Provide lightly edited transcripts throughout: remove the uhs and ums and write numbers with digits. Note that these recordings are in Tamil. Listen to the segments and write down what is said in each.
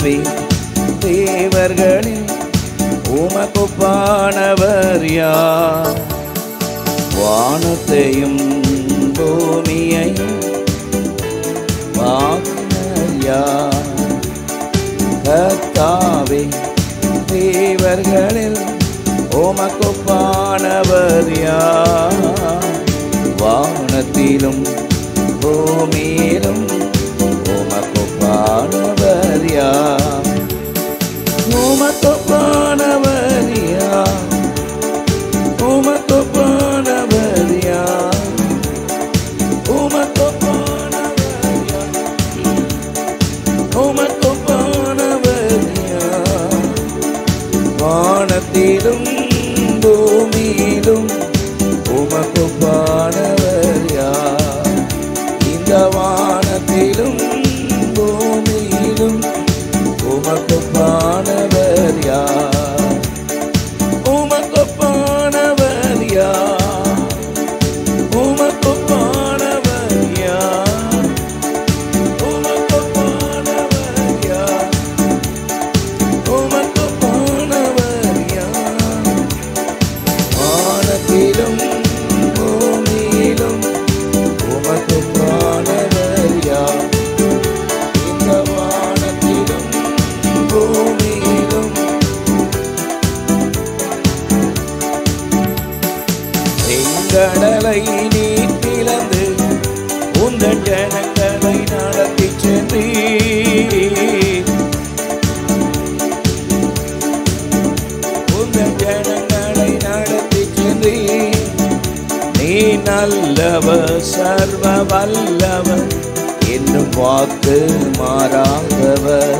கர்த்தாவே தேவர்களில் உமக்குப்பானவர் யார்? வானத்தையும் பூமியையும் வாக்கினர் யார்? கர்த்தாவே தேவர்களில் உமக்குப்பானவர் யார்? வானத்திலும் பூமியிலும் உமக்குப்பானவர் யார்? உமக்குப்பானவர் யார்? உமக்குப்பானவர் யார்? உமக்குப்பானவர் யார்? உமக்குப்பானவர் யார்? வானத்திலும் பூமியிலும் உமக்குப்பானவர் யார்? இந்த வானத்திலும் பூமியிலும் உமக்குப்பானவர் யார்? உமக்குப்பானவர் யார்? உமக்குப்பானவர் யார்? உமக்குப்பானவர் யார்? உமக்குப்பானவர் யார்? வானத்திலும் பூமியிலும் உமக்குப்பானவர் யார்? இந்த வானத்திலும் பூமியிலும் செங்கடலை நீர் பிளந்து உந்தன் ஜனங்களை நடத்தி சென்றீர். உந்தன் ஜனங்களை நடத்தி சென்றீர். நீ நல்லவர் சர்வ வல்லவர் என்னும் வாக்கு மாறாதவர்.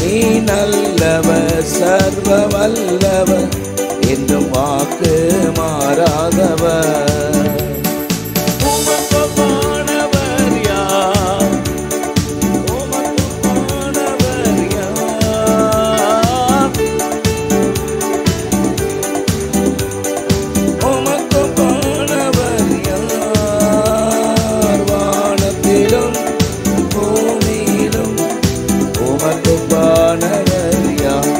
நீ நல்லவர் சர்வ வல்லவர் என்னும் வாக்கு மாறாதவர். உமக்குப்பானவர் யார்? உமக்குப்பானவர் யார்? உமக்குப்பானவர் யார்? வானத்திலும் பூமியிலும் உமக்குப்பானவர் யார்?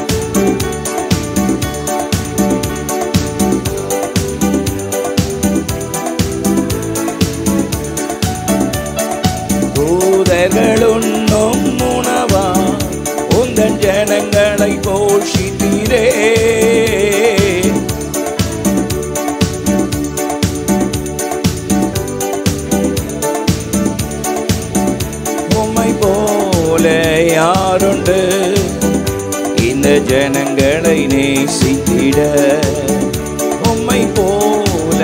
தூதர்கள் உண்ணும் உணவா உந்தன் ஜனங்களை போஷித்தீரே. உம்மை போல யாருண்டு இந்த ஜனங்களை நேசித்திட? உம்மை போல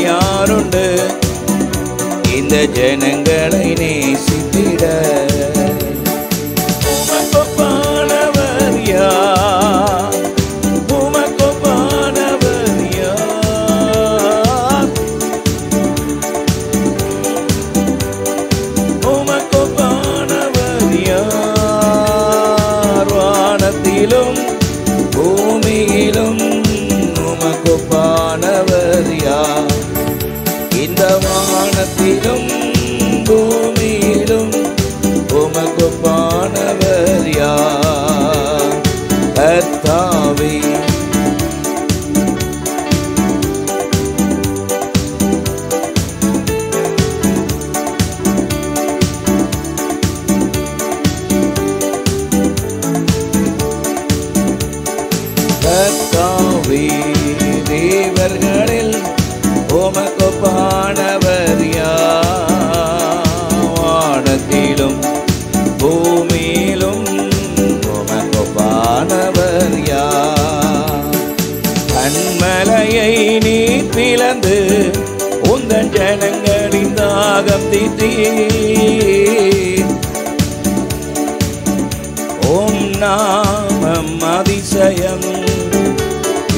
யாருண்டு இந்த ஜனங்களை நேசித்திட? உமக்குப்பானவர் யார்? உமக்குப்பானவர் யார்? உமக்குப்பானவர் யார்? வானத்திலும் பூமியிலும் உமக்குப்பானவர் யார்? இந்த வானத்திலும் பூமியிலும் உமக்குப்பானவர் யார்? கர்த்தாவே கர்த்தாவே தேவர்களில் உமக்குப்பானவர் யார்? வானத்திலும் பூமியிலும் உமக்குப்பானவர் யார்? கண்மலையை நீ பிளந்து உந்தன் ஜனங்களின் தாகம் தீர்த்தீர். ஓம் நாமம் அதிசயம்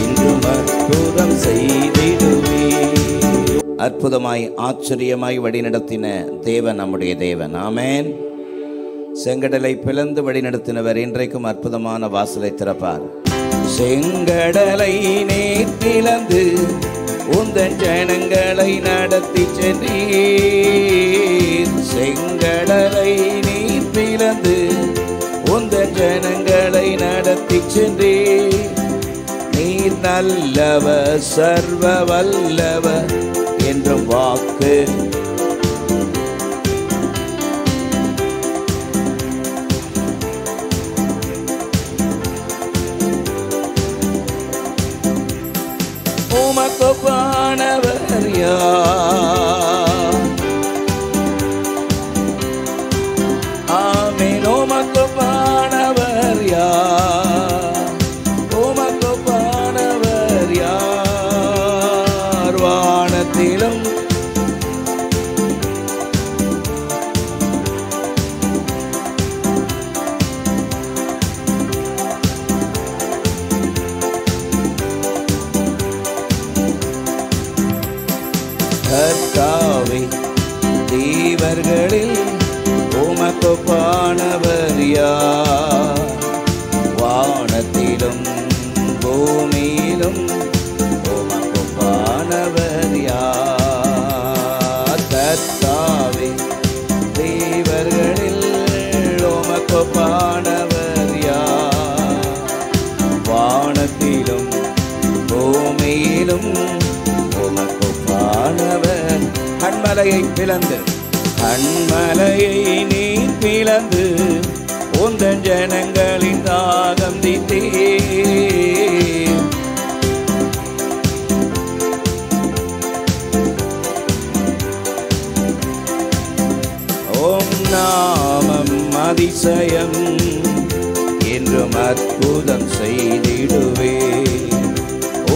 இன்றும் அற்புதம் செய்திடுவே. அற்புதமாய் ஆச்சரியமாய் வழிநடத்தின தேவன் நம்முடைய தேவன். ஆமென். செங்கடலை பிளந்து வழிநடத்தினவர் இன்றைக்கும் அற்புதமான வாசலை திறப்பார். செங்கடலை நீர் பிளந்து உந்தன் ஜனங்களை நடத்தி சென்றீர். செங்கடலை நீர் பிளந்து உந்தன் ஜனங்களை நடத்தி சென்றீர். நீர் நல்லவர், சர்வ வல்லவர் என்றும் வாக்கு உமக்கு ஒப்பானவர் யார்? ஆமென். உமக்கு ஒப்பானவர் யார்? உமக்கு ஒப்பானவர் யார்? வானத்திலும் கர்த்தாவே, தேவர்களில் உமக்கு ஒப்பானவர் யார்? வானத்திலும் பூமியிலும் உமக்கு ஒப்பானவர் யார்? கர்த்தாவே, தேவர்களில் உமக்கு ஒப்பானவர் யார்? வானத்திலும் பூமியிலும் உமக்கு ஒப்பானவர். கண்மலையை பிளந்து நீ பிளந்து உந்தன் ஜனங்களின் தாகம் தீர்த்தீர். ஓம் நாமம் அதிசயம் என்றும் அற்புதம் செய்திடுவே.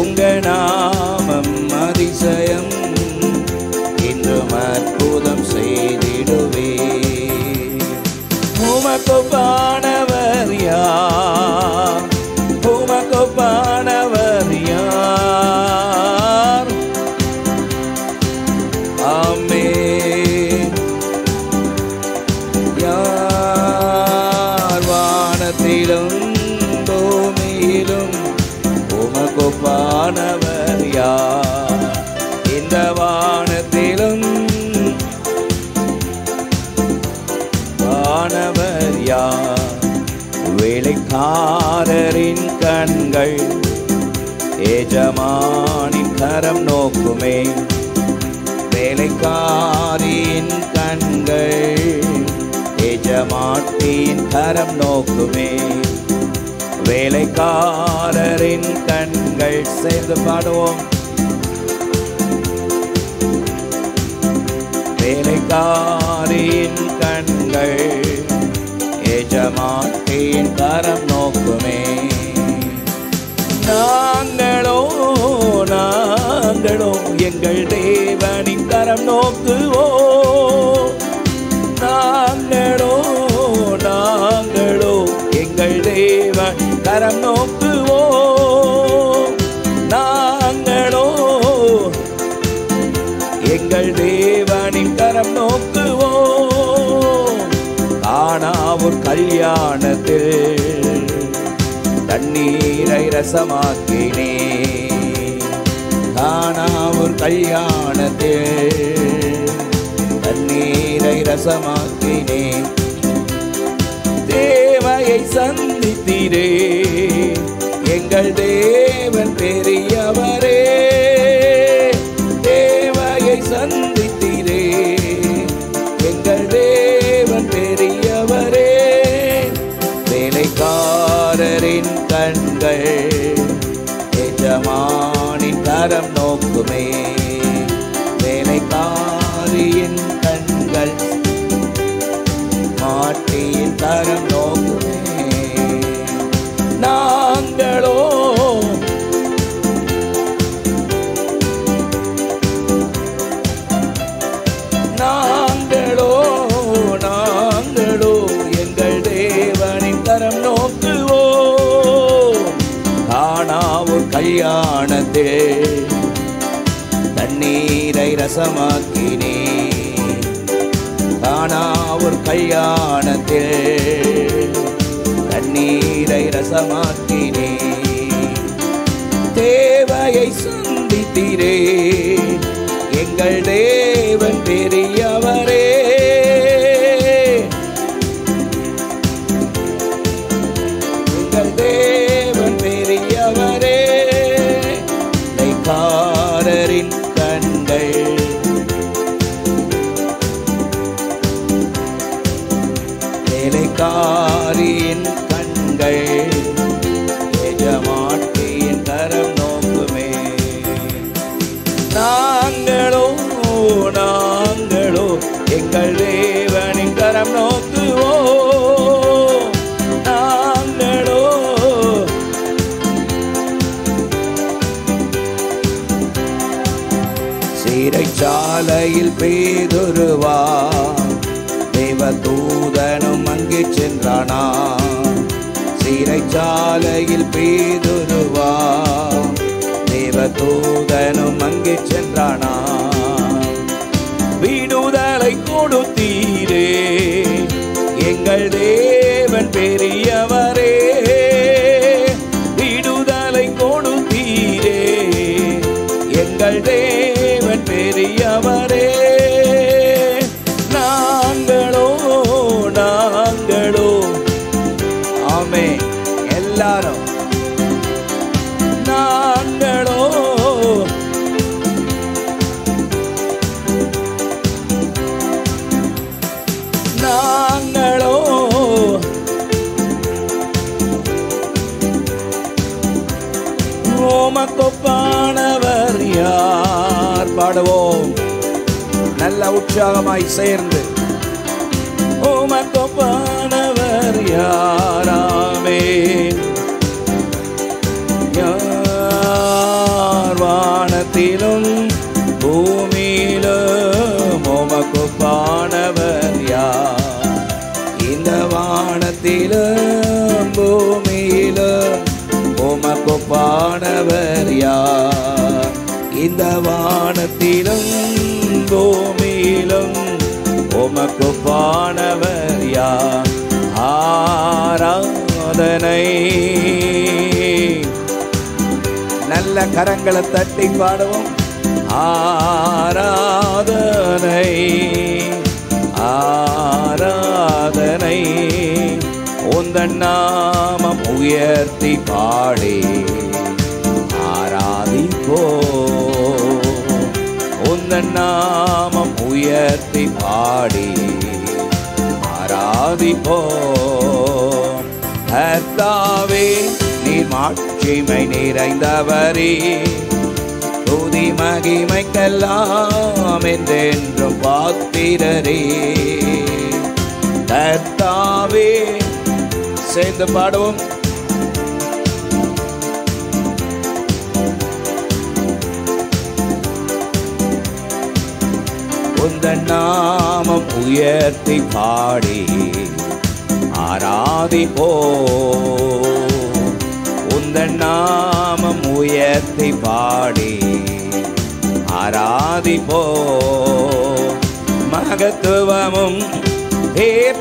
உங்க நாமம் அதிசயம் என்றும் அற்புதம் செய்திடுவே. உமக்கு ஒப்பானவர் யார்? உமக்கு ஒப்பானவர் யார்? ஆமென். யார்? வானத்திலும் பூமியிலும் உமக்கு ஒப்பானவர் யார்? இந்த வானத்திலும் வானவர் யார்? வேலைக்காரரின் கண்கள் எஜமானின் கரம் நோக்குமே. வேலைக்காரின் கண்கள் எஜமாட்டியின் கரம் நோக்குமே. வேலைக்காரரின் கண்கள் சேர்ந்து பாடுவோம். வேலைக்காரின் கண்கள் எஜமாட்டியின் கரம் நோக்குமே. நாங்களோ எங்கள் தேவனின் கரம் நோக்குவோம். நாங்களோ எங்கள் தேவன் கரம் நோக்குவோம். நாங்களோ எங்கள் தேவனின் கரம் நோக்குவோம். கானாவூர் கல்யாணத்தில் தண்ணீரை ரசமாக்கினே. கானாவூர் கல்யாணத்தில் தண்ணீரை ரசமாக்கினே. தேவையை சந்தித்தீரே, எங்கள் தேவன் பெரியவரே. தேவையை சந்தித்தீரே, எங்கள் தேவன் பெரியவரே. வேலைக்காரரின் கண்கள் எஜமானின் கரம் நோக்குமே. வேலைக்காரியின் கண்கள் மாட்டியின் கரம் நோக்குமே. நாங்களோ எங்கள் தேவனின் கரம் நோக்குவோம். கானாவூர் கல்யாணத்தில் தண்ணீரை ரசமாக்கினே. கானாவூர் கல்யாணத்தில் தண்ணீரை ரசமாக்கினே. தேவையை சந்தித்தீரே, எங்கள் தேவன் பெரியவரே. சிறைச்சாலையில் பேதுருவா தேவதூதனும் அங்கே சென்றானா. சிறைச்சாலையில் பேதுருவா தேவதூதனும் அங்கே சென்றானா. விடுதலை கொடுத்தீரே எங்கள் தேவன் பெரியவரே. விடுதலை கொடுத்தீரே எங்கள் தேவன் பெரியவரே. நாங்களோ ஆமே எல்லாரும் நாங்களோ உமக்கொப்பானவர் யார்? பாடுவோம் நல்ல உற்சாகமாய் சேர்ந்து. உமக்கொப்பானவர் யாராமே? யார் வானத்திலும் பூமியிலும் உமக்கொப்பானவர் யார்? இந்த வானத்திலும் பூமியிலும் உமக்கொப்பானவர் யார்? இந்த வானத்திலும் பூமியிலும் உமக்கொப்பானவர் யார்? ஆராதனை. நல்ல கரங்களை தட்டி பாடுவோம். ஆராதனை ஆராதனை உந்தன் நாமம் உயர்த்தி பாடி ஆராதிப்போ. உந்தன் நாமம் உயர்த்தி பாடி ஆராதிப்போ. கர்த்தாவே நீர் மாட்சிமை நிறைந்தவரே. துதி மகிமைக்கெல்லாம் என்றென்றும் பாத்திரரே. கர்த்தாவே சேர்ந்து பாடுவோம். உந்தன் நாமம் உயர்த்தி பாடி ஆராதிப்போ. உந்தன் நாமம் உயர்த்தி பாடி ஆராதிப்போ. மகத்துவமும்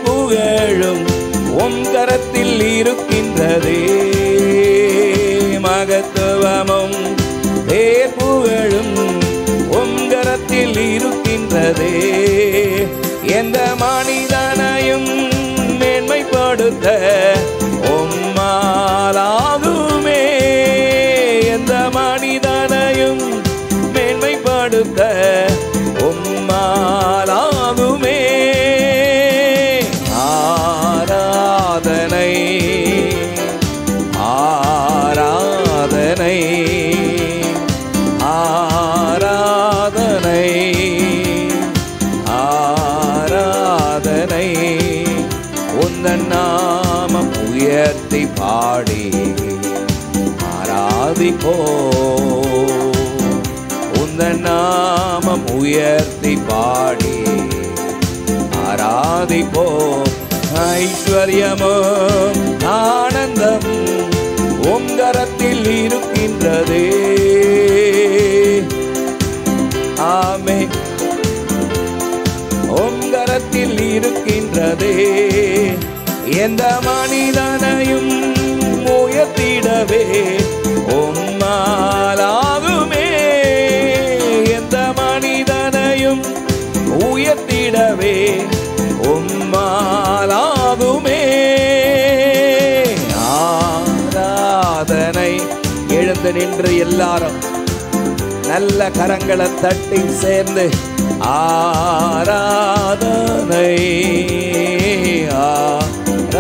புகழும் உம் கரத்தில் இருக்கின்றதே. மகத்துவமும் புகழும் உம் கரத்தில் இருக்கின்றதே. எந்த மனிதனையும் மேன்மைப்படுத்த உம்மாலாகுமே. எந்த மனிதனையும் மேன்மைப்படுத்த உம்மாலாகுமே. ஆராதனை ஆராதனை ஆராதனை ஆராதனை உந்தன் நாமம் உயர்த்தி பாடி ஆராதிப்போ. உந்தன் நாமம் உயர்த்தி பாடி ஆராதிப்போ. ஐஸ்வர்யமும் ஆனந்தம் உம் கரத்தில் இருக்கின்றதே. ஆமே உம் கரத்தில் இருக்கின்றதே. எந்த மனிதனையும் உயர்த்திடவே உம்மாலாகுமே. எந்த மனிதனையும் உயர்த்திடவே உம்மாலாகுமே. ஆராதனை. எழுந்து நின்று எல்லாரும் நல்ல கரங்களை தட்டி சேர்ந்து ஆராதனை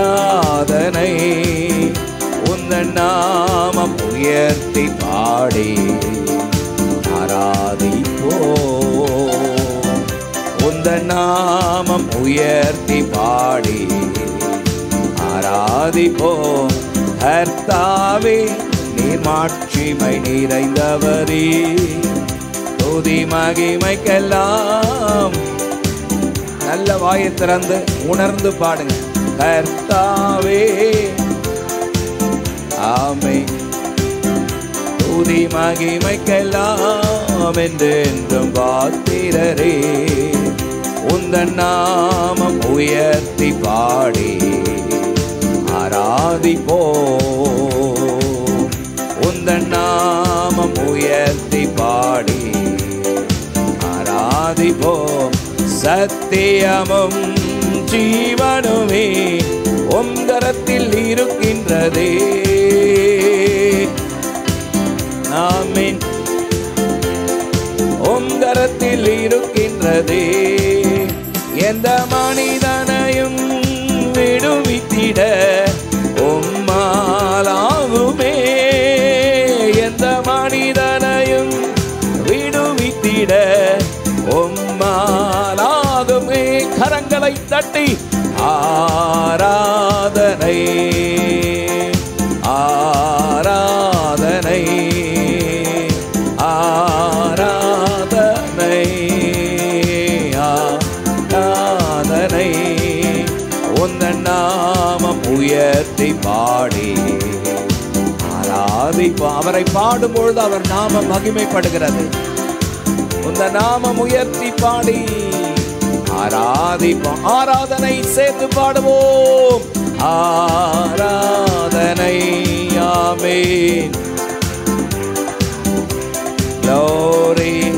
ஆராதனை உந்தன் நாமம் உயர்த்தி பாடி ஆராதிப்போ. உந்தன் நாமம் உயர்த்தி பாடி ஆராதிப்போ. கர்த்தாவே நீர் மாட்சிமை நிறைந்தவரே. துதி மகிமைக்கெல்லாம். நல்ல வாயை திறந்து உணர்ந்து பாடுங்க. கர்த்தாவே ஆமென். துதி மகிமைக்கெல்லாம் என்றென்றும் பாத்திரரே. உந்தன் நாமம் உயர்த்தி பாடி ஆராதிப்போம். உந்தன் நாமம் உயர்த்தி பாடி ஆராதிப்போம். சத்தியமும் ஜீவனுமே உம் கரத்தில் இருக்கின்றதே. ஆமென். உம் கரத்தில் இருக்கின்றதே. எந்த மனிதனையும் விடுவித்திட உம்மாலாகுமே. எந்த மனிதனையும் விடுவித்திட உம்மாலாகுமே. கரங்களை தட்டி ஆராதனை ஆராதனை ஆராதனை ஆராதனை. உந்தன் நாமம் உயர்த்தி பாடி ஆராதிப்போம். அவரை பாடும்பொழுது அவர் நாமம் மகிமைப்படுகிறது. உந்தன் நாமம் உயர்த்தி பாடி ஆராதிப்போம். ஆராதனை சேர்த்து பாடுவோம். ஆராதனை. ஆமென். Glory.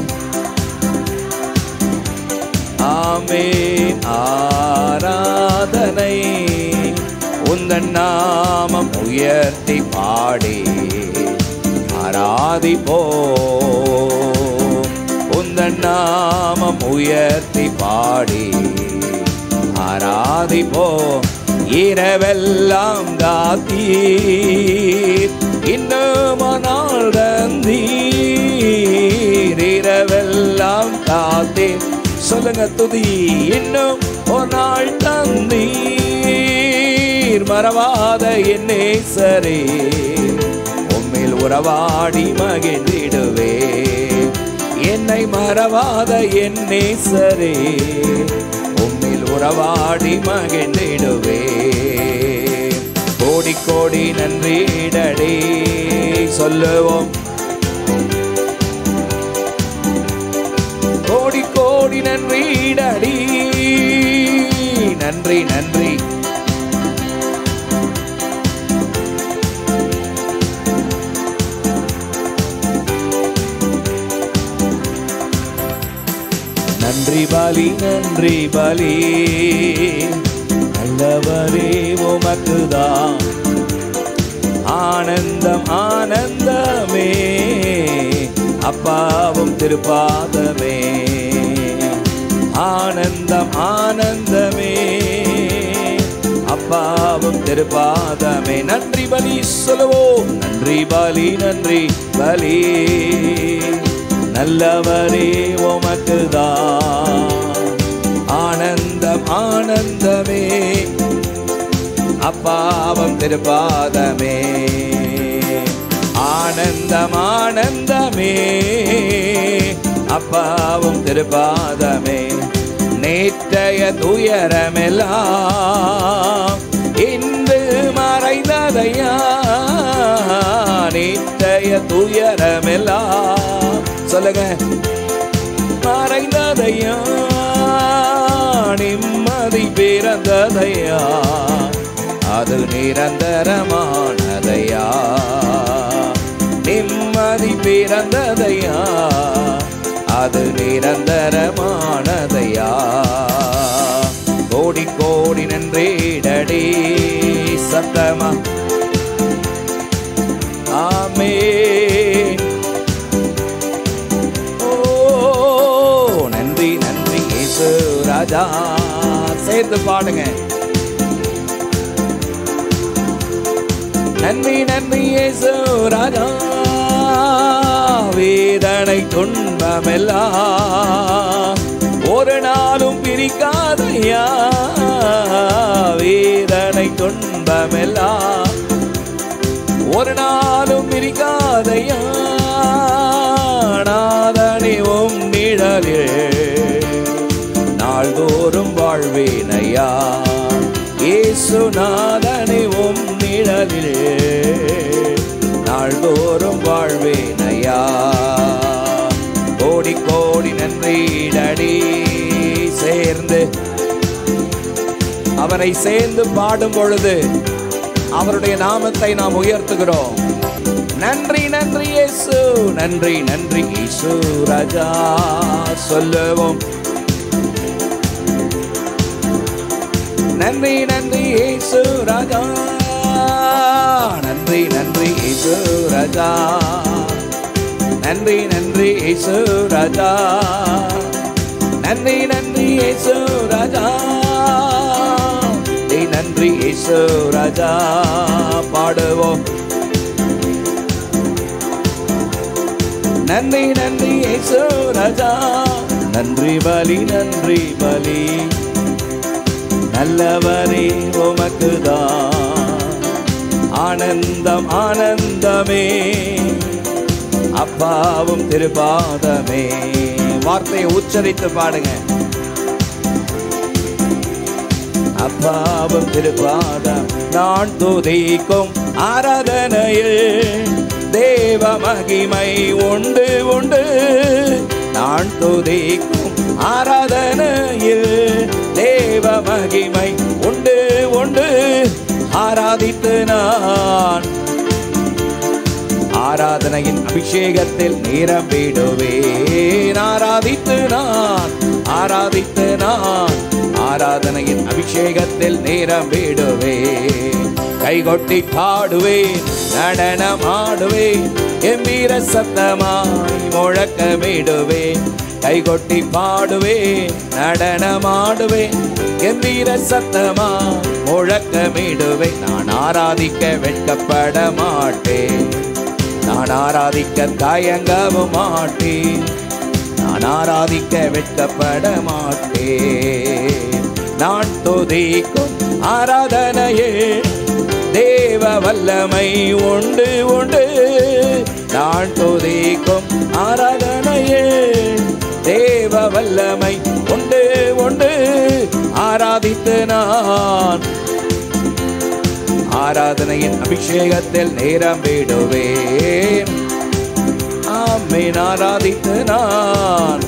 ஆமென். ஆராதனை. உந்தன் நாமம் உயர்த்தி பாடி ஆராதிப்போம். உந்தன் நாமம் உயர்த்தி பாடி ஆராதிப்போம். இரவெல்லாம் காத்தீர், இன்னும் நாள் தந்தீர். இரவெல்லாம் காத்தீர். சொல்லுங்க துதி. இன்னும் ஒரு நாள் தந்தீர். மறவாத என் நேசரே, உம்மில் உறவாடி மகிழ்ந்திடுவே. என்னை மறவாத என் நேசரே, உம்மில் உறவாடி மகிழ்ந்திடுவே. கோடி கோடி நன்றிடடி சொல்லுவோம். கோடி கோடி நன்றிடடி. நன்றி நன்றி. நன்றி பலி நன்றி பலி. நல்லவரே உமக்குதான் ஆனந்தம் ஆனந்தமே. அப்பாவும் திருப்பாதமே. ஆனந்தம் ஆனந்தமே. அப்பாவும் திருப்பாதமே. நன்றி பலி சொல்லுவோம். நன்றி பலி நன்றி பலி. நல்லவரே உமக்குதான் ஆனந்தம் ஆனந்தமே. அப்பாவும் திருப்பாதமே. ஆனந்தம் ஆனந்தமே. அப்பாவும் திருப்பாதமே. நேற்றைய துயரமெல்லாம் இன்று மறைந்ததையா. நேற்றைய துயரமெல்லாம் சொல்லுங்க மறைந்ததையா. நிம்மதி பிறந்ததையா. அது நிரந்தரமானதையா. நிம்மதி பிறந்ததையா. அது நிரந்தரமானதையா. கோடி கோடி நன்றிடடி சத்தமா. ஆமென். ஓ நன்றி நன்றி இயேசு ராஜா. சேர்த்து பாடுங்க. நன்றி நன்றி இயேசு ராஜா. வேதனை துன்பமெல்லாம் ஒரு நாளும் பிரிக்காதையா. வேதனை துன்பமெல்லாம் ஒரு நாளும் பிரிக்காதையா. நாதனே உம் நாதனை உம் நிழலிலே நாள்தோறும் வாழ்வேன் ஐயா. கோடி கோடி நன்றிடடி சேர்ந்து அவரை சேர்ந்து பாடும் பொழுது அவருடைய நாமத்தை நாம் உயர்த்துகிறோம். நன்றி நன்றி இயேசு, நன்றி நன்றி இயேசு ராஜா சொல்லுவோம். நன்றி நன்றி இயேசு ராஜா, நன்றி நன்றி இயேசு ராஜா, நன்றி நன்றி இயேசு ராஜா, நன்றி நன்றி இயேசு ராஜா, நன்றி இயேசு ராஜா பாடுவோம். நன்றி நன்றி இயேசு ராஜா, நன்றி பலி நன்றி பலி நல்லவரே உமக்குதான் ஆனந்தம் ஆனந்தமே அப்பாவும் திருப்பாதமே. வார்த்தையை உச்சரித்து பாடுங்க. அப்பாவும் திருப்பாதம் நான் துதிக்கும் ஆராதனையில் தேவ மகிமை உண்டு உண்டு. நான் துதிக்கும் ஆராதனையில் தேவ மகிமை உண்டு உண்டு. ஆராதித்து நான் ஆராதனையின் அபிஷேகத்தில் நிரம்பிடுவேன். ஆராதித்து நான் ஆராதித்து நான் ஆராதனையின் அபிஷேகத்தில் நிரம்பிடுவேன். கைகொட்டி பாடுவேன், நடனமாடுவேன், கம்பீர சத்தமாய் முழக்கமிடுவேன். கைகொட்டி பாடுவேன், நடனமாடுவேன், கம்பீர சத்தமாய் முழக்கமிடுவேன். நான் ஆராதிக்க வெட்கப்பட மாட்டேன், நான் ஆராதிக்க தயங்கவும் மாட்டேன், நான் ஆராதிக்க வெட்கப்பட மாட்டேன். நான் துதிக்கும் ஆராதனையே தேவ வல்லமை உண்டு உண்டு. நான் துதிக்கும் ஆராதனையே தேவ வல்லமை உண்டு உண்டு. ஆராதித்து நான் ஆராதனையின் அபிஷேகத்தில் நிரம்பிடுவேன். ஆமென். ஆராதித்து நான்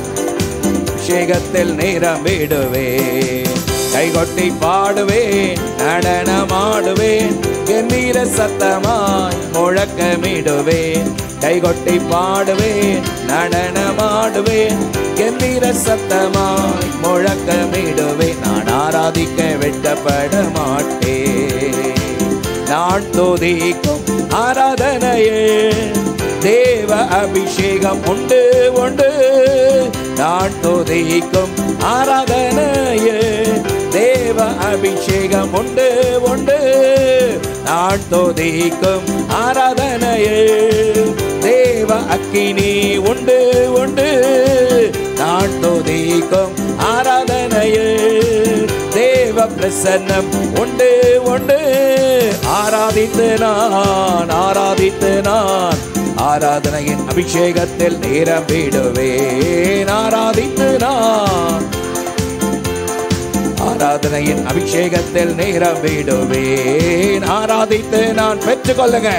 அபிஷேகத்தில் நிரம்பிடுவேன். கைகொட்டி பாடுவேன், நடனமாடுவேன், கம்பீர சத்தமாய் முழக்கமிடுவேன். கைகொட்டி பாடுவேன், நடனமாடுவேன், கம்பீர சத்தமாய் முழக்கமிடுவேன். நான் ஆராதிக்க வெட்கப்பட மாட்டேன். நான் துதிக்கும் ஆராதனையே தேவ அபிஷேகம் உண்டு உண்டு. நான் துதிக்கும் ஆராதனையே தேவ அபிஷேகம் உண்டு உண்டு. நான் துதிக்கும் ஆராதனையே தேவ அக்கினி உண்டு உண்டு. நான் துதிக்கும் ஆராதனையே தேவ பிரசன்னம் உண்டு உண்டு. ஆராதித்து நான் ஆராதித்து நான் ஆராதனையின் அபிஷேகத்தில் நிரம்பிடுவேன். ஆராதித்து நான் ஆராதனையின் அபிஷேகத்தில் நிரம்பிடுவேன். ஆராதித்து நான் பெற்றுக்கொள்ளுங்க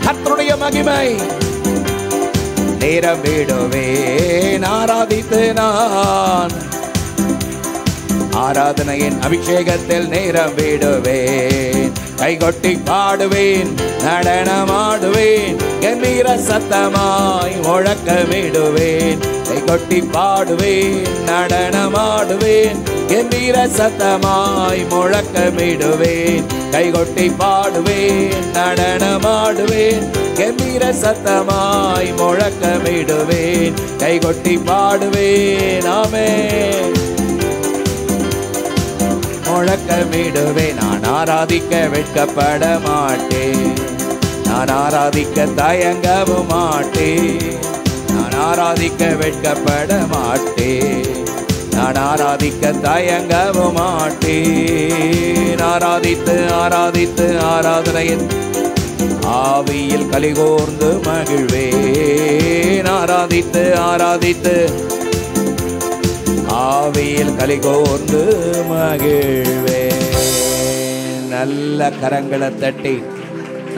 கர்த்தருடைய மகிமை நிரம்பிடுவேன். ஆராதித்து நான் ஆராதனையின் அபிஷேகத்தில் நிரம்பிடுவேன். கைகொட்டி பாடுவேன், நடனமாடுவேன், கம்பீர சத்தமாய் முழக்கமிடுவேன். கைகொட்டி பாடுவேன், நடனமாடுவேன், கம்பீர சத்தமாய் முழக்கமிடுவேன். கைகொட்டி பாடுவேன், நடனமாடுவேன், கம்பீர சத்தமாய் முழக்கமிடுவேன். கைகொட்டி பாடுவேன், ஆமென், முழக்கமிடுவேன். நான் ஆராதிக்க வெட்கப்பட மாட்டேன், நான் ஆராதிக்க தயங்கவும் மாட்டேன், நான் ஆராதிக்க வெட்கப்பட மாட்டேன், நான் ஆராதிக்க தயங்கவும் மாட்டேன். ஆராதித்து ஆராதித்து ஆராதனையின் ஆவியில் கலிகோர்ந்து மகிழ்வேன். ஆராதித்து ஆராதித்து ஆவியில் கலிகோர்ந்து மகிழ்வேன். நல்ல கரங்களை தட்டி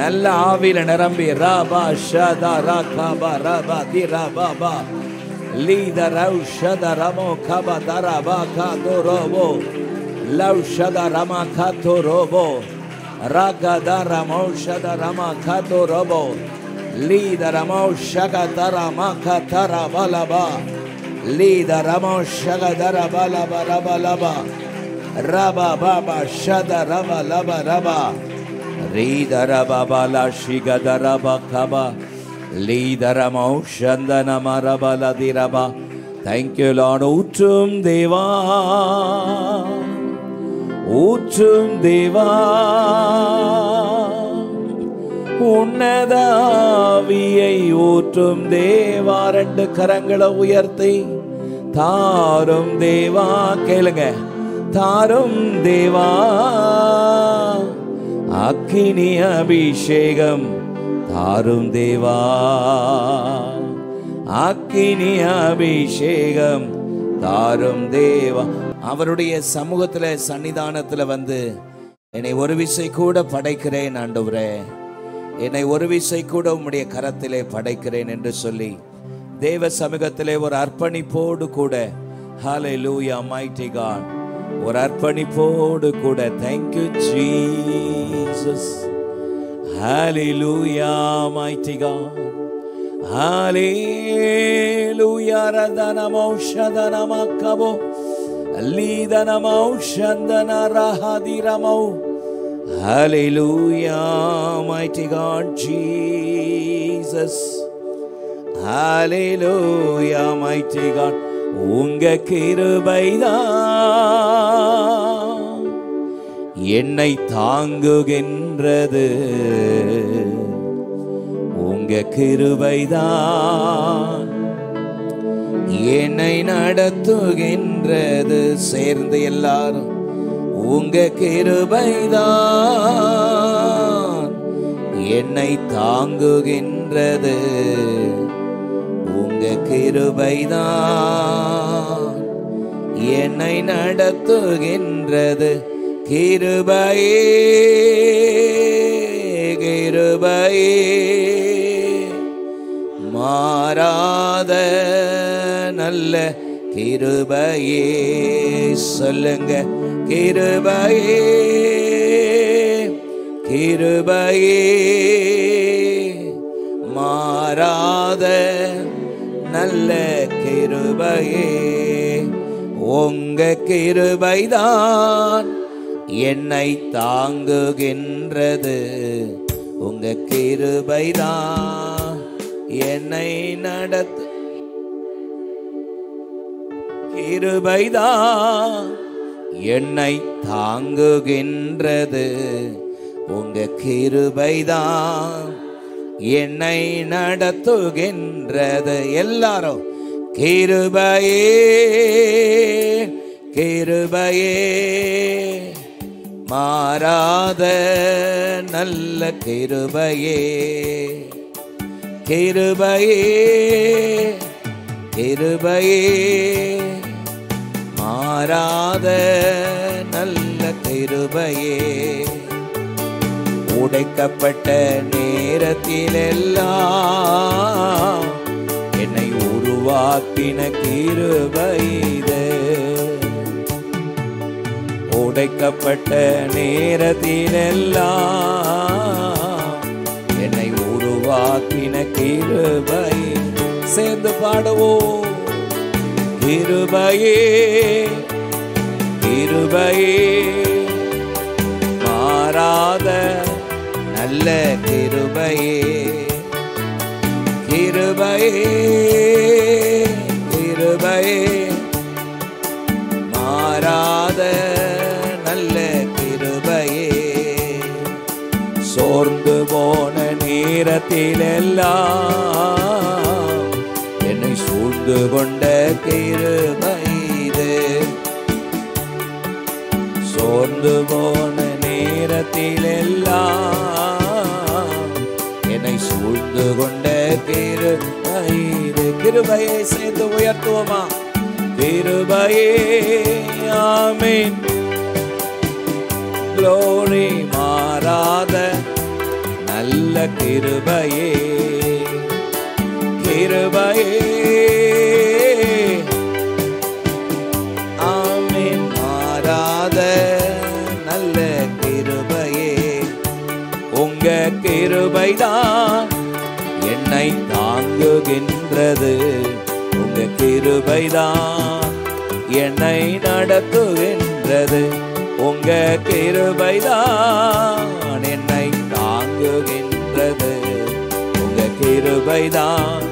நல்ல ஆவியில நிரம்பி ராபா ஷதா ராகபா ராபா தி ராபா லீத ரௌஷத ரமோ கபா தரபா காதோ ரோபோ லௌஷத ரமா காதோ ரோபோ ராகதா ரமௌஷத ரமா காதோ ரோபோ லீத ரமௌஷக தரமா கதரா பலபா லீத ரமௌஷக தர பலபா ரபலபா ரபா பாபா ஷத ரப லப ரபா ரீதர பாபா ஷிகதர பகபா லீதர மௌஷந்தன மரபல திரபா. Thank you Lord. ஊற்றும் தேவா ஊற்றும் தேவா உன்னத ஆவியை ஊற்றும் தேவா. ரெண்டு கரங்களை உயர்த்தி தாரும் தேவா. கேளுங்க. தாரும் தேவா அக்கினி அபிஷேகம் தாரும் தேவா. அக்கினி அபிஷேகம் தாரும் தேவா. அவருடைய சமூகத்துல சன்னிதானத்துல வந்து என்னை ஒரு விசை கூட படைக்கிறேன் ஆண்டவரே, என்னை ஒரு விசை கூட உம்முடைய கரத்திலே படைக்கிறேன் என்று சொல்லி தேவ சமூகத்திலே ஒரு அர்ப்பணிப்போடு கூட ஹல்லேலூயா mighty God, ஒரு அர்ப்பணிப்போடு கூட thank you Jesus, hallelujah mighty God, hallelujah radana maushadana makabo alidana maushandana rahadiramo, hallelujah mighty God Jesus, hallelujah mighty God. உங்க கிருபைதான் என்னை தாங்குகின்றது, உங்க கிருபைதான் என்னை நடத்துகின்றது. சேர்ந்து எல்லாரும் உங்க கிருபைதான் என்னை தாங்குகின்றது, உங்க கிருபைதான் என்னை நடத்துகின்றது. கிருபையே கிருபையே மாறாத நல்ல கிருபையே. சொல்லுங்க. கிருபையே கிருபையே மாறாத நல்ல கிருபையே. உங்க கிருபைதான் என்னை தாங்குகின்றது, உங்க கிருபைதான் என்னை நடத்து. கிருபைதான் என்னை தாங்குகின்றது, உங்க கிருபைதான் என்னை நடத்துகின்றது. எல்லாரும் கிருபையே கிருபையே மாறாத நல்ல கிருபையே. கிருபையே கிருபையே மாறாத நல்ல கிருபையே. உடைக்கப்பட்ட நேரத்திலெல்லாம் என்னை உருவாக்கின கிருபை இது. உடைக்கப்பட்ட நேரத்திலெல்லாம் என்னை உருவாக்கின கிருபை. சேர்ந்து பாடுவோம். கிருபையே கிருபையே மாறாத நல்ல கிருபையே. கிருபையே கிருபையே மாறாத நல்ல கிருபையே. சோர்ந்து போன நேரத்திலெல்லாம் என்னை சூழ்ந்து கொண்ட கிருபை இது. சோர்ந்து போன நேரத்திலெல்லாம் என்னை சூழ்ந்து கொண்ட கிருபை இது. கிருபையை சேர்ந்து உயர்த்துவோமா? கிருபையே ஆமென் glory மாறாத நல்ல கிருபையே கிருபையே ஆமென் மாறாத நல்ல கிருபையே உங்க கிருபைதான் என்னை தாங்குகின்றது உங்க கிருபைதான் என்னை நடத்துகின்றது உங்க கிருபைதான் என்னை தாங்குகின்றது உங்க கிருபைதான்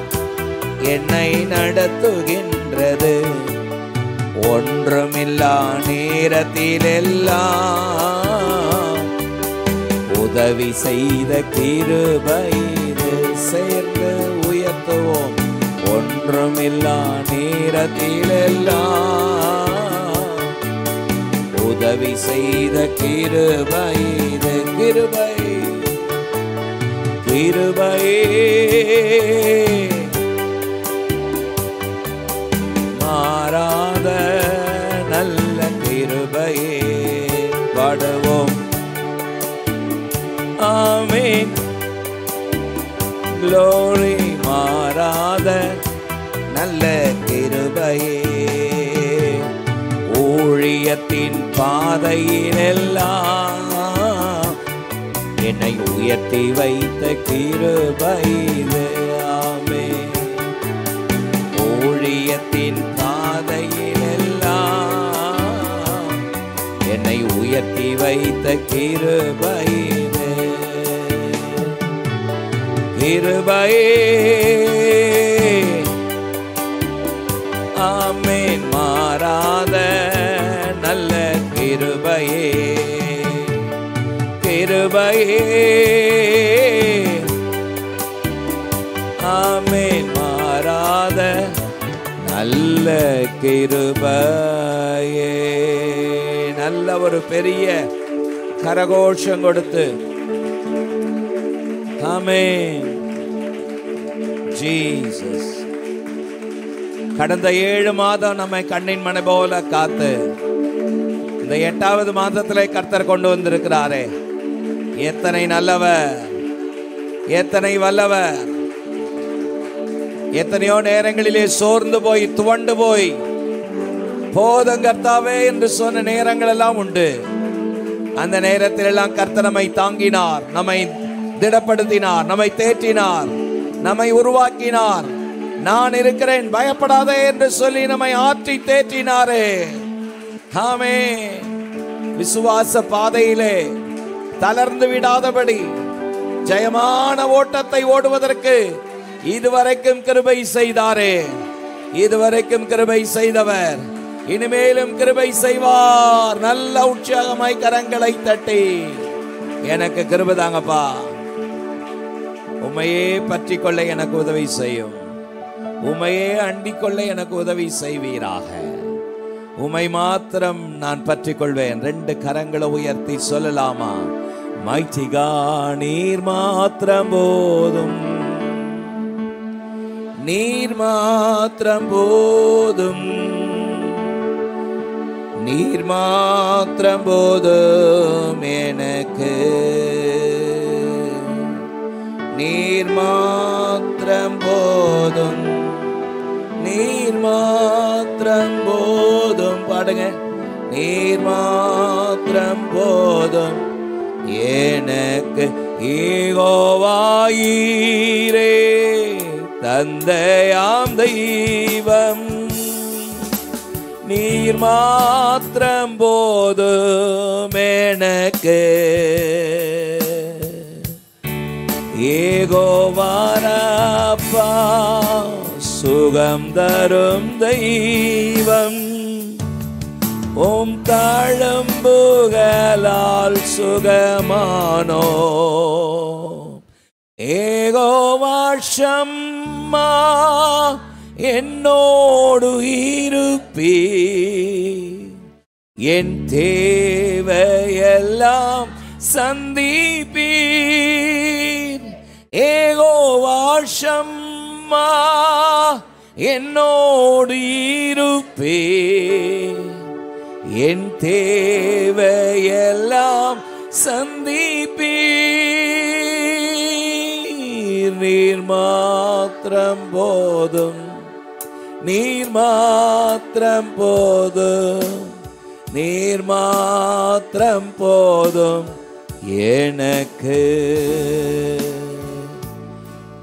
என்னை நடத்துகின்றது ஒன்றுமில்லா நேரத்திலெல்லாம் உதவி செய்த கிருபை சேர்ந்து உயர்த்துவோம் ஒன்றுமில்லா நேரத்திலெல்லாம் உதவி செய்த கிருபை கிருபை கிருபையே மாறாத நல்ல கிருபையே பாடுவோம் ஆமென் glory மாறாத நல்ல கிருபையே ஊழியத்தின் பாதையிலெல்லாம் என்னை உயர்த்தி வைத்த கிருபை ஆமென் ஊழியத்தின் பாதையிலெல்லாம் என்னை உயர்த்தி வைத்த கிருபை கிருபையே ஆமென் மாறாத நல்ல கிருபையே கிருபையே ஆமென் மாறாத நல்ல கிருபையே நல்ல ஒரு பெரிய கரகோஷம் கொடுத்து ஆமென் ஜீசஸ் கடந்த 7 மாதம் நம்மை கண்ணின் மணி போல காத்து இந்த 8வது மாதத்திலே கர்த்தர் கொண்டு வந்திருக்கிறாரே எத்தனை நல்லவர் எத்தனை வல்லவர் எத்தனையோ நேரங்களிலே சோர்ந்து போய் துவண்டு போய் போதும் கர்த்தாவே என்று சொன்ன நேரங்கள் எல்லாம் உண்டு அந்த நேரத்தில் எல்லாம் கர்த்தர் நம்மை தாங்கினார் நம்மை திடப்படுத்தினார் நம்மை தேற்றினார் நம்மை உருவாக்கினார் நான் இருக்கிறேன் பயப்படாதே என்று சொல்லி நம்மை ஆற்றி தேற்றினாரே ஆமென் விசுவாச பாதையிலே தளர்ந்து விடாதபடி ஜெயமான ஓட்டத்தை ஓடுவதற்கு இதுவரைக்கும் கிருபை செய்தாரே இதுவரைக்கும் கிருபை செய்தவர் இனிமேலும் கிருபை செய்வார் நல்ல உற்சாகமாய் கரங்களை தட்டி எனக்கு கிருபை தாங்கப்பா உம்மையே பற்றி கொள்ள எனக்கு உதவி செய்யும் உம்மையே அண்டிக் கொள்ள எனக்கு உதவி செய்வீராக உம்மை மாத்திரம் நான் பற்றிக் கொள்வேன் 2 கரங்களை உயர்த்தி சொல்லலாமா mighty God நீர் மாத்திரம் போதும் நீர் மாத்திரம் போதும் நீர் மாத்திரம் போதும் எனக்கு நீர் மாத்திரம் போதும் நீர் மாத்திரம் போதும் பாடுங்க நீர் மாத்திரம் போதும் எனக்கு யெகோவாயீரே தந்தையாம் தெய்வம் நீர் மாத்திரம் போதும் எனக்கு யெகோவாரப்பா சுகம் தரும் தெய்வம் ஓம் தழும்புகளால் சுகமானோ யெகோவா ஷம்மா என்னோடு இருப்பீர் என் தேவையெல்லாம் சந்திப்பீர் யெகோவா ஷம்மா என்னோடு இருப்பீர் என் தேவையெல்லாம் சந்திப்பீர். நீர் மாத்திரம் போதும், நீர் மாத்திரம் போதும், நீர் மாத்திரம் போதும் எனக்கு.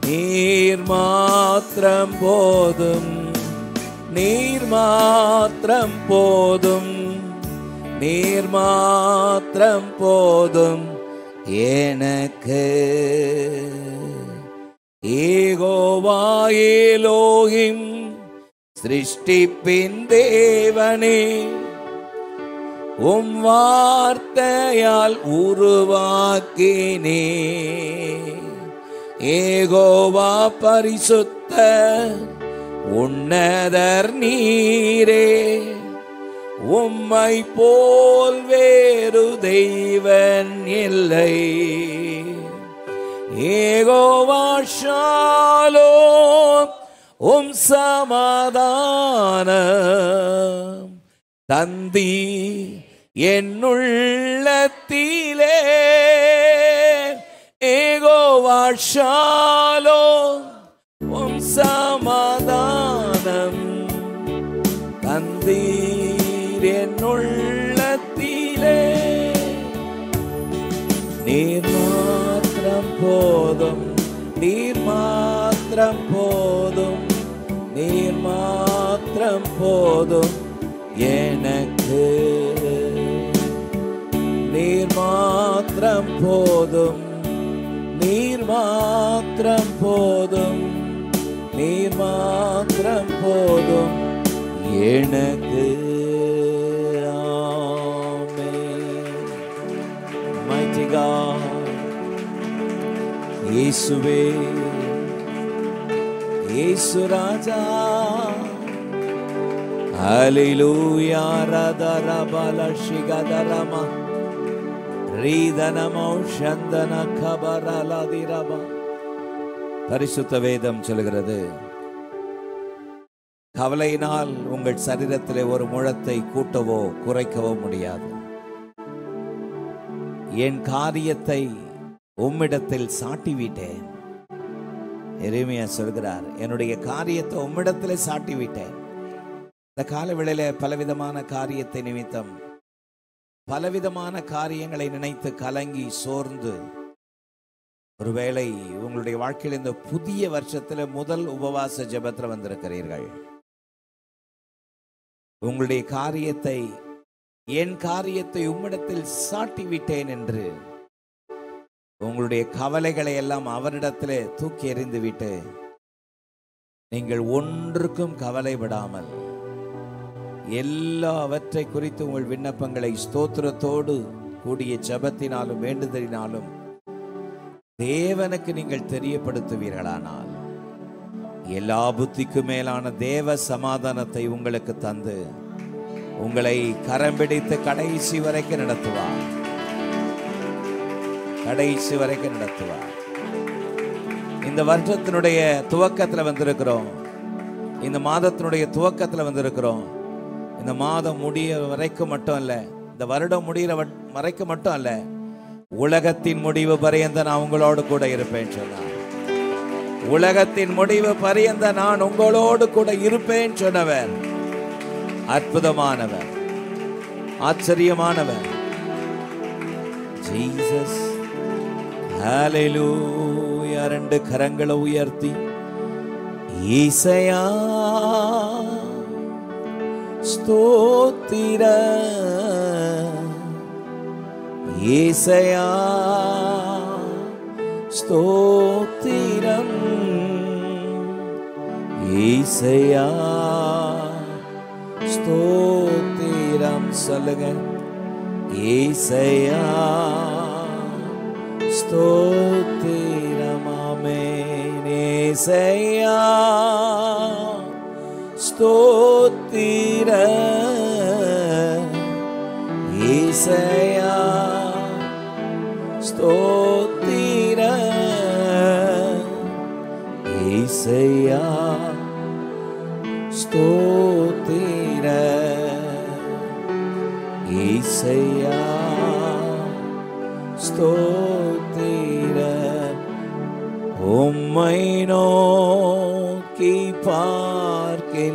நீர் மாத்திரம் போதும், நீர் மாத்திரம் போதும், நீர் மாத்திரம் போதும் எனக்கு. யெகோவா எலோஹிம் சிருஷ்டிப்பின் தேவனே, உம் வார்த்தையால் உருவாக்கினே. யெகோவா பரிசுத்த உன்னதர் நீரே, உம்மை போல் வேறு தெய்வன் இல்லை. யெகோவா ஷாலோம், உம் சமாதானம் தந்தி என்னுள்ளத்திலே. யெகோவா ஷாலோம், உம் சமாதானம் தந்தீர் என்னுள்ளத்திலே. நீர் மாத்திரம் போதும், நீர் மாத்திரம் போதும், நீர் மாத்திரம் போதும் எனக்கு. நீர் மாத்திரம் போதும், நீர் மாத்திரம் போதும், நீர் மாத்திரம் போதும் எனக்கு. ஆமென். Mighty God, இயேசுவே, இயேசு ராஜா. ஹல்லேலூயா. ரதரபல ஷிகதரமா ரீதனமோ சந்தன கபரலதிரபா. பரிசுத்த வேதம் சொல்கிறது, கவலையினால் உங்கள் சரீரத்திலே ஒரு முழத்தை கூட்டவோ குறைக்கவோ முடியாது. என் காரியத்தை உம்மிடத்தில் சாட்டிவிட்டேன். எரேமியா சொல்கிறார், என்னுடைய காரியத்தை உம்மிடத்திலே சாட்டிவிட்டேன். இந்த காலவேளையில பலவிதமான காரியத்தை நிமித்தம், பலவிதமான காரியங்களை நினைத்து கலங்கி சோர்ந்து, ஒருவேளை உங்களுடைய வாழ்க்கையில் இந்த புதிய வருஷத்துல முதல் உபவாச ஜெபத்துல வந்திருக்கிறீர்கள். உங்களுடைய காரியத்தை, என் காரியத்தை உம்மிடத்தில் சாட்டிவிட்டேன் என்று உங்களுடைய கவலைகளை எல்லாம் அவரிடத்திலே தூக்கி எறிந்துவிட்டு, நீங்கள் ஒன்றுக்கும் கவலைப்படாமல் எல்லாவற்றை குறித்து உங்கள் விண்ணப்பங்களை ஸ்தோத்திரத்தோடு கூடிய ஜெபத்தினாலும் வேண்டுதலினாலும் தேவனுக்கு நீங்கள் தெரியப்படுத்துவீர்களானால், எல்லா புத்திக்கு மேலான தேவ சமாதானத்தை உங்களுக்கு தந்து உங்களை கரம் பிடித்து கடைசி வரைக்கும் நடத்துவார். கடைசி வரைக்கும் நடத்துவார். இந்த வருஷத்தினுடைய துவக்கத்தில் வந்திருக்கிறோம். இந்த மாதத்தினுடைய துவக்கத்தில் வந்திருக்கிறோம். இந்த மாதம் முடிய வரைக்கும் மட்டும் அல்ல, இந்த வருடம் முடிகிற வரைக்கும் மட்டும் அல்ல, உலகத்தின் முடிவு பரியந்த நான் உங்களோடு கூட இருப்பேன் சொன்னார். உலகத்தின் முடிவு பரியந்த நான் உங்களோடு கூட இருப்பேன் சொன்னவர். அற்புதமானவர், ஆச்சரியமானவர் ஜீசஸ். ஹல்லேலூயா. ரெண்டு கரங்களை உயர்த்தி, ஈசையா ஸ்தோத்திர, ஈசையா ஸ்தோத்திரம், ஈசையா ஸ்தோத்திரம். சொல்லுங்க, ஈசையா ஸ்தோத்திரம். ஆமென். ஈசையா ஸ்தோத்திர, ஈசையா ஸ்தோத்திர, ஈசையா ஸ்தோத்திர, ஈசையா ஸ்தோத்திரம். உம்மை நோக்கி பார்க்கின்றேன்,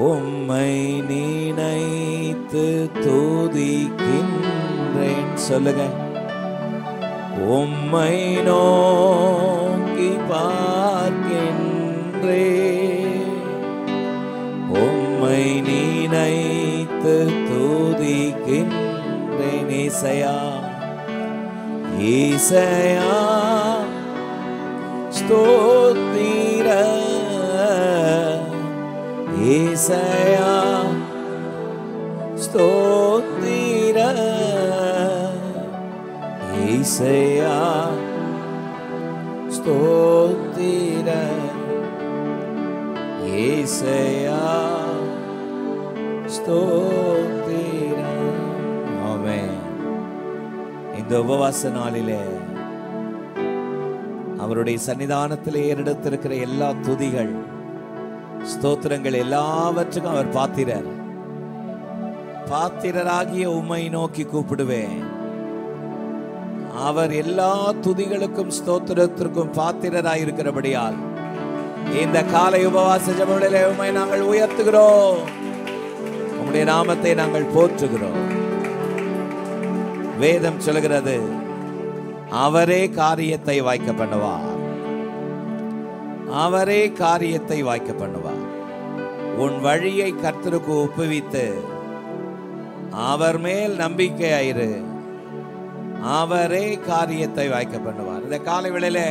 உம்மை நினைத்து துதிக்கின்றேன். சொல்லுங்க. உம்மை நோக்கி பார்க்கின்றேன், உம்மை நினைத்து துதிக்கின்றேன். ஏசையா ஏசையா ஸ்தோத்திரம், ஏசையா ஸ்தோத்திரம், ஏசையா ஸ்தோத்திரம், ஏசையா ஸ்தோத்திரம். ஆமென். இந்த உபவாச நாளிலே அவருடைய சன்னிதானத்திலே ஏறெடுத்திருக்கிற எல்லா துதிகள், ஸ்தோத்திரங்கள் எல்லாவற்றுக்கும் அவர் பாத்திரர். பாத்திரராகிய உம்மை நோக்கி கூப்பிடுவேன். அவர் எல்லா துதிகளுக்கும் ஸ்தோத்திரத்திற்கும் பாத்திரராயிருக்கிறபடியால் இந்த காலை உபவாச ஜெபங்களிலே உம்மை நாங்கள் உயர்த்துகிறோம், உம்முடைய நாமத்தை நாங்கள் போற்றுகிறோம். வேதம் சொல்கிறது, அவரே காரியத்தை வாய்க்க பண்ணுவார், அவரே காரியத்தை வாய்க்க பண்ணுவார். உன் வழியை கர்த்தருக்கு ஒப்புவித்து அவர் மேல் நம்பிக்கையாயிரு, அவரே காரியத்தை வாய்க்க பண்ணுவார். இந்த காலை வேளையில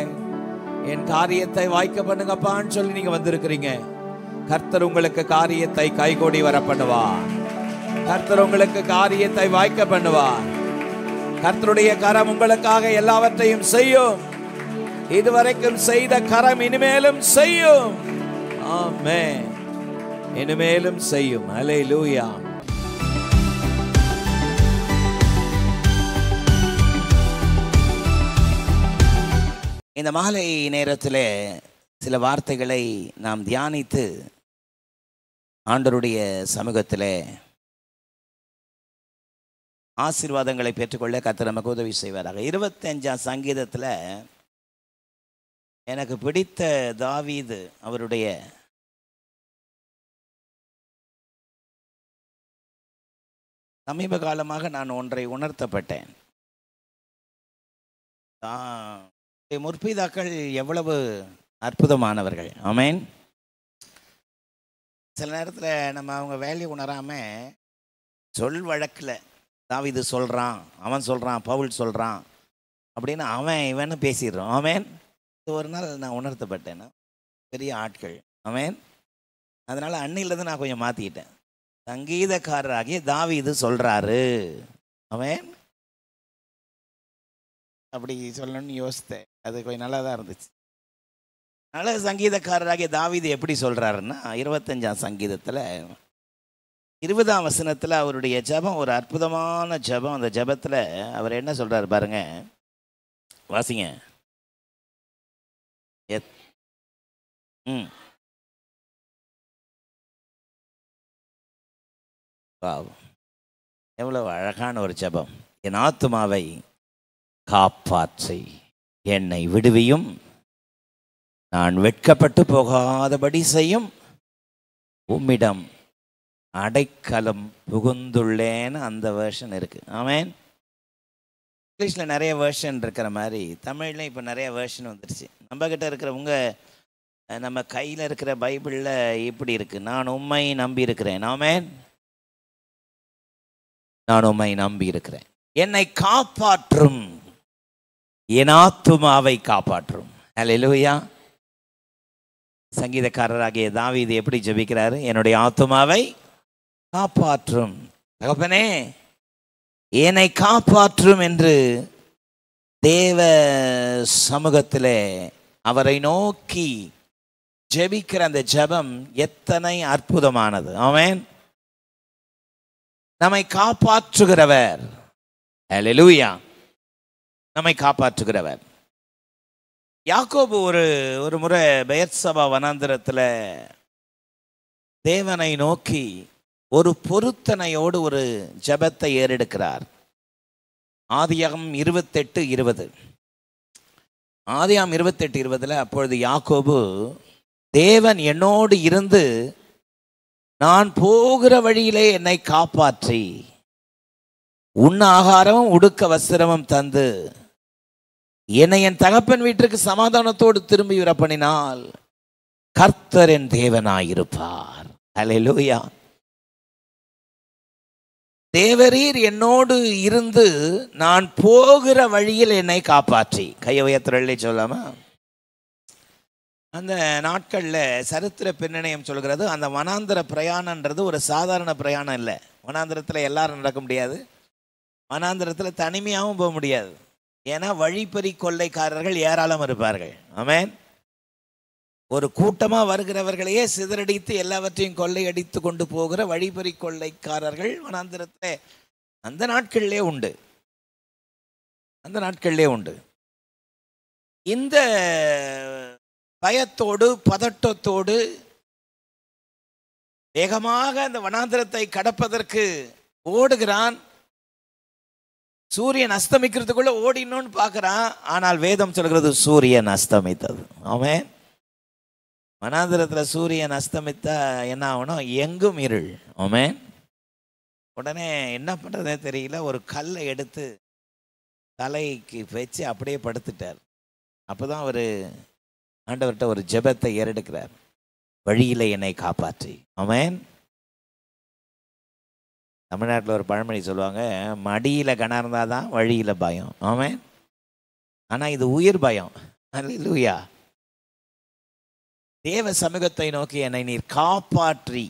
என் காரியத்தை வாய்க்க பண்ணுங்கப்பான்னு சொல்லி நீங்க வந்திருக்கிறீங்க. கர்த்தர் உங்களுக்கு காரியத்தை கைகூடி வர பண்ணுவார். கர்த்தர் உங்களுக்கு காரியத்தை வாய்க்க பண்ணுவார். கர்த்தருடைய கரம் உங்களுக்காக எல்லாவற்றையும் செய்யும். இதுவரைக்கும் செய்த கரம் இனிமேலும் செய்யும். ஆமென். இனிமேலும் செய்யும். அல்லேலூயா. இந்த மாலை நேரத்திலே சில வார்த்தைகளை நாம் தியானித்து ஆண்டவருடைய சமூகத்திலே ஆசீர்வாதங்களை பெற்றுக்கொள்ள கர்த்தர் நமக்கு உதவி செய்வாராக. 25ஆம் சங்கீதத்தில் எனக்கு பிடித்த தாவீது அவருடைய சமீப காலமாக நான் ஒன்றை உணர்த்தப்பட்டேன். முற்பிதாக்கள் எவ்வளவு அற்புதமானவர்கள். ஆமென். சில நேரத்தில் நம்ம அவங்க வேல்யூ உணராமல் சொல் வழக்கில் தாவீது சொல்கிறான், அவன் சொல்கிறான், பவுல் சொல்கிறான் அப்படின்னு அவன் இவன்னு பேசிடுறோம். ஆமென். ஒரு நாள் நான் உணர்த்தப்பட்டேன், பெரிய ஆட்கள். ஆமென். அதனால் அன்னையிலேருந்து நான் கொஞ்சம் மாற்றிக்கிட்டேன். சங்கீதக்காரராகிய தாவீது சொல்கிறாரு. ஆமென். அப்படி சொல்லணும்னு யோசித்தேன். அது கொஞ்சம் நல்லா தான் இருந்துச்சு. நல்ல சங்கீதக்காரராகிய தாவீது எப்படி சொல்கிறாருன்னா, 25ஆம் சங்கீதத்தில் 20ஆம் வசனத்தில் அவருடைய ஜெபம் ஒரு அற்புதமான ஜெபம். அந்த ஜெபத்தில் அவர் என்ன சொல்கிறார் பாருங்க, வாசிங்க. எவ்வளவு அழகான ஒரு ஜெபம். என் ஆத்துமாவை காப்பாற்றி என்னை விடுவியும், நான் வெட்கப்பட்டு போகாதபடி செய்யும், உம்மிடம் அடைக்கலம் புகுந்துள்ளேன்னு அந்த வேர்ஷன் இருக்குது. ஆமென். இங்கிலீஷில் நிறைய வேர்ஷன் இருக்கிற மாதிரி தமிழ்லையும் இப்போ நிறைய வேர்ஷன் வந்துருச்சு. நம்மக்கிட்ட இருக்கிறவங்க, நம்ம கையில் இருக்கிற பைபிளில் இப்படி இருக்குது, நான் உம்மை நம்பி இருக்கிறேன். ஆமென். நான் உம்மை நம்பி இருக்கிறேன், என்னை காப்பாற்றும், என் ஆத்துமாவை காப்பாற்றும். அல்லேலூயா. சங்கீதக்காரராகிய தாவீது எப்படி ஜெபிக்கிறாரு? என்னுடைய ஆத்துமாவை காப்பாற்றும் தகப்பனே, என்னை காப்பாற்றும் என்று தேவ சமூகத்திலே அவரை நோக்கி ஜெபிக்கிற அந்த ஜெபம் எத்தனை அற்புதமானது. ஆமென். நம்மை காப்பாற்றுகிறவர். அல்லேலூயா. நம்மை காப்பாற்றுகிறவர். யாக்கோபு ஒரு முறை பெயர்சபா வனாந்திரத்தில் தேவனை நோக்கி ஒரு பொருத்தனையோடு ஒரு ஜெபத்தை ஏறெடுக்கிறார். ஆதியாகமம் 28:20. ஆதியாகமம் 28:20 அப்பொழுது யாக்கோபு, தேவன் என்னோடு இருந்து நான் போகிற வழியிலே என்னை காப்பாற்றி உண்ண ஆகாரமும் உடுக்க வஸ்திரமும் தந்து என்னை என் தகப்பன் வீட்டிற்கு சமாதானத்தோடு திரும்பி வர பண்ணினால் கர்த்தர் என் தேவனாயிருப்பார். அல்லேலூயா. தேவரீர் என்னோடு இருந்து நான் போகிற வழியில் என்னை காப்பாற்றி. கையை உயர்த்துறே சொல்லாமா? அந்த நாட்களில் சரித்திர பின்னணியம் சொல்கிறது, அந்த வனாந்திர பிரயாணன்றது ஒரு சாதாரண பிரயாணம் இல்லை. வனாந்திரத்தில் எல்லாரும் நடக்க முடியாது, வனாந்திரத்தில் தனிமையாகவும் போக முடியாது. ஏன்னா வழிப்பறி கொள்ளைக்காரர்கள் ஏராளம் இருப்பார்கள். ஆமென். ஒரு கூட்டமாக வருகிறவர்களையே சிதறடித்து எல்லாவற்றையும் கொள்ளையடித்து கொண்டு போகிற வழிப்பறி கொள்ளைக்காரர்கள் வனாந்திரத்தில் அந்த நாட்களிலே உண்டு, அந்த நாட்களிலே உண்டு. இந்த பயத்தோடு பதட்டத்தோடு வேகமாக அந்த வனாந்திரத்தை கடப்பதற்கு ஓடுகிறான். சூரியன் அஸ்தமிக்கிறதுக்குள்ள ஓடினோன்னு பார்க்குறான். ஆனால் வேதம் சொல்கிறது சூரியன் அஸ்தமித்தது. ஆமென். வனாந்திரத்தில் சூரியன் அஸ்தமித்தா என்ன ஆகணும்? எங்கும் இருள். ஆமென். உடனே என்ன பண்ணுறதே தெரியல, ஒரு கல்லை எடுத்து தலைக்கு வச்சு அப்படியே படுத்துட்டார். அப்போ தான் அவர் ஆண்டவர்கிட்ட ஒரு ஜெபத்தை ஏறெடுக்கிறார், வழியில் என்னை காப்பாற்றி. ஆமென். தமிழ்நாட்டில் ஒரு பழமொழி சொல்லுவாங்க, மடியில் கணம் இருந்தால் தான் வழியில் பயம். ஆமென். ஆனால் இது உயிர் பயம். அல்லேலூயா. தேவ சமூகத்தை நோக்கி என்னை நீர் காப்பாற்றி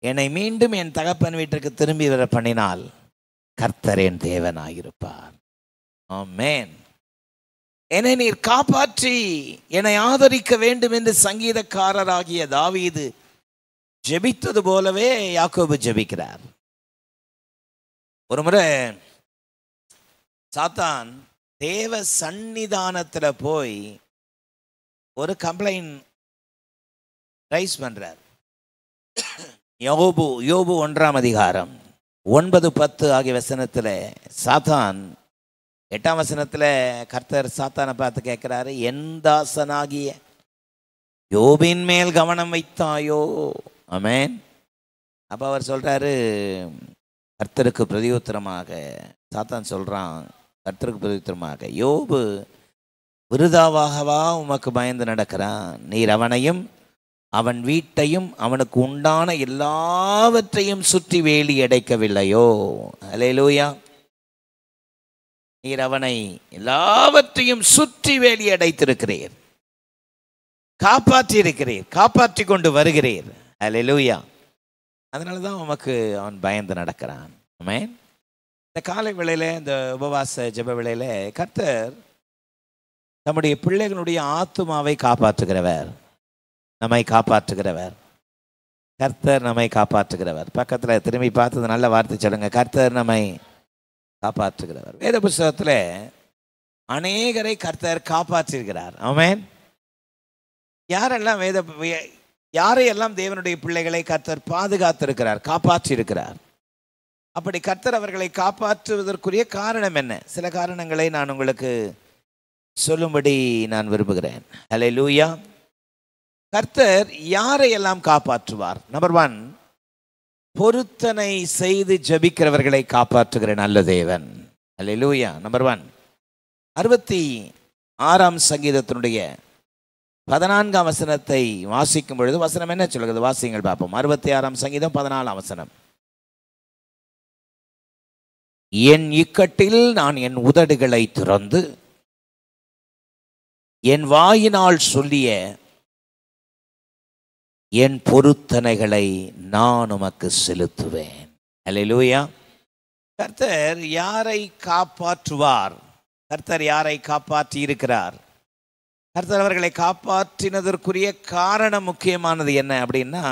என்னை மீண்டும் என் தகப்பன் வீட்டிற்கு திரும்பி வர பண்ணினால் கர்த்தர் என் தேவனாயிருப்பார். ஆமென். என்னை நீர் காப்பாற்றி என்னை ஆதரிக்க வேண்டும் என்று சங்கீதக்காரராகிய தாவீது ஜெபித்தது போலவே யாக்கோபு ஜெபிக்கிறார். ஒரு முறை சாத்தான் தேவ சந்நிதானத்தில் போய் ஒரு கம்ப்ளைண்ட் ரைஸ் பண்றார். யோபு 1ஆம் அதிகாரம் 9-10 ஆகிய வசனத்தில் சாத்தான் 8ஆம் வசனத்தில் கர்த்தர் சாத்தானை பார்த்து கேட்கிறாரு, என் தாசனாகிய யோபின் மேல் கவனம் வைத்தாயோ? ஆமென். அப்போ அவர் சொல்றாரு, கர்த்தருக்கு பிரதியுத்தரமாக சாத்தான் சொல்றான், கர்த்தருக்கு பிரதியுத்தரமாக, யோபு விருதாவாகவா உமக்கு பயந்து நடக்கிறான்? நீர் அவனையும் அவன் வீட்டையும் அவனுக்கு உண்டான எல்லாவற்றையும் சுற்றி வேலி அடைக்கவில்லையோ? அல்லேலூயா. நீர் அவனை எல்லாவற்றையும் சுற்றி வேலி அடைத்திருக்கிறீர், காப்பாற்றி இருக்கிறீர், காப்பாற்றி கொண்டு வருகிறீர். அல்லேலூயா. அதனால தான் உமக்கு அவன் பயந்து நடக்கிறான். ஆமென். இந்த காலை வேளையில், இந்த உபவாச ஜெப வேளையில் கர்த்தர் நம்முடைய பிள்ளைகளுடைய ஆத்துமாவை காப்பாற்றுகிறவர், நம்மை காப்பாற்றுகிறவர். கர்த்தர் நம்மை காப்பாற்றுகிறவர். பக்கத்தில் திரும்பி பார்த்தது நல்ல வார்த்தை சொல்லுங்க, கர்த்தர் நம்மை காப்பாற்றுகிறவர். வேத புஸ்தகத்தில் அநேகரை கர்த்தர் காப்பாற்றிருக்கிறார். ஆமென். யாரையெல்லாம் தேவனுடைய பிள்ளைகளை கர்த்தர் பாதுகாத்திருக்கிறார், காப்பாற்றி இருக்கிறார். அப்படி கர்த்தர் அவர்களை காப்பாற்றுவதற்குரிய காரணம் என்ன? சில காரணங்களை நான் உங்களுக்கு சொல்லும்படி நான் விரும்புகிறேன். அல்லேலூயா. கர்த்தர் யாரையெல்லாம் காப்பாற்றுவார்? நம்பர் 1, பொருத்தனை செய்து ஜெபிக்கிறவர்களை காப்பாற்றுகிற நல்ல தேவன். அல்லேலூயா. நம்பர் 1. 66ஆம் சங்கீதத்தினுடைய 14ஆம் வசனத்தை வாசிக்கும் பொழுது வசனம் என்ன சொல்கிறது? வாசிங்கள் பார்ப்போம். 66ஆம் சங்கீதம் 14ஆம் வசனம். என் இக்கட்டில் நான் என் உதடுகளை திறந்து என் வாயினால் சொல்லிய என் பொருத்தனைகளை நான் உமக்கு செலுத்துவேன். அல்லேலூயா. கர்த்தர் யாரை காப்பாற்றுவார்? கர்த்தர் யாரை காப்பாற்றி இருக்கிறார்? கர்த்தர் அவர்களை காப்பாற்றினதற்குரிய காரணம் முக்கியமானது என்ன அப்படின்னா,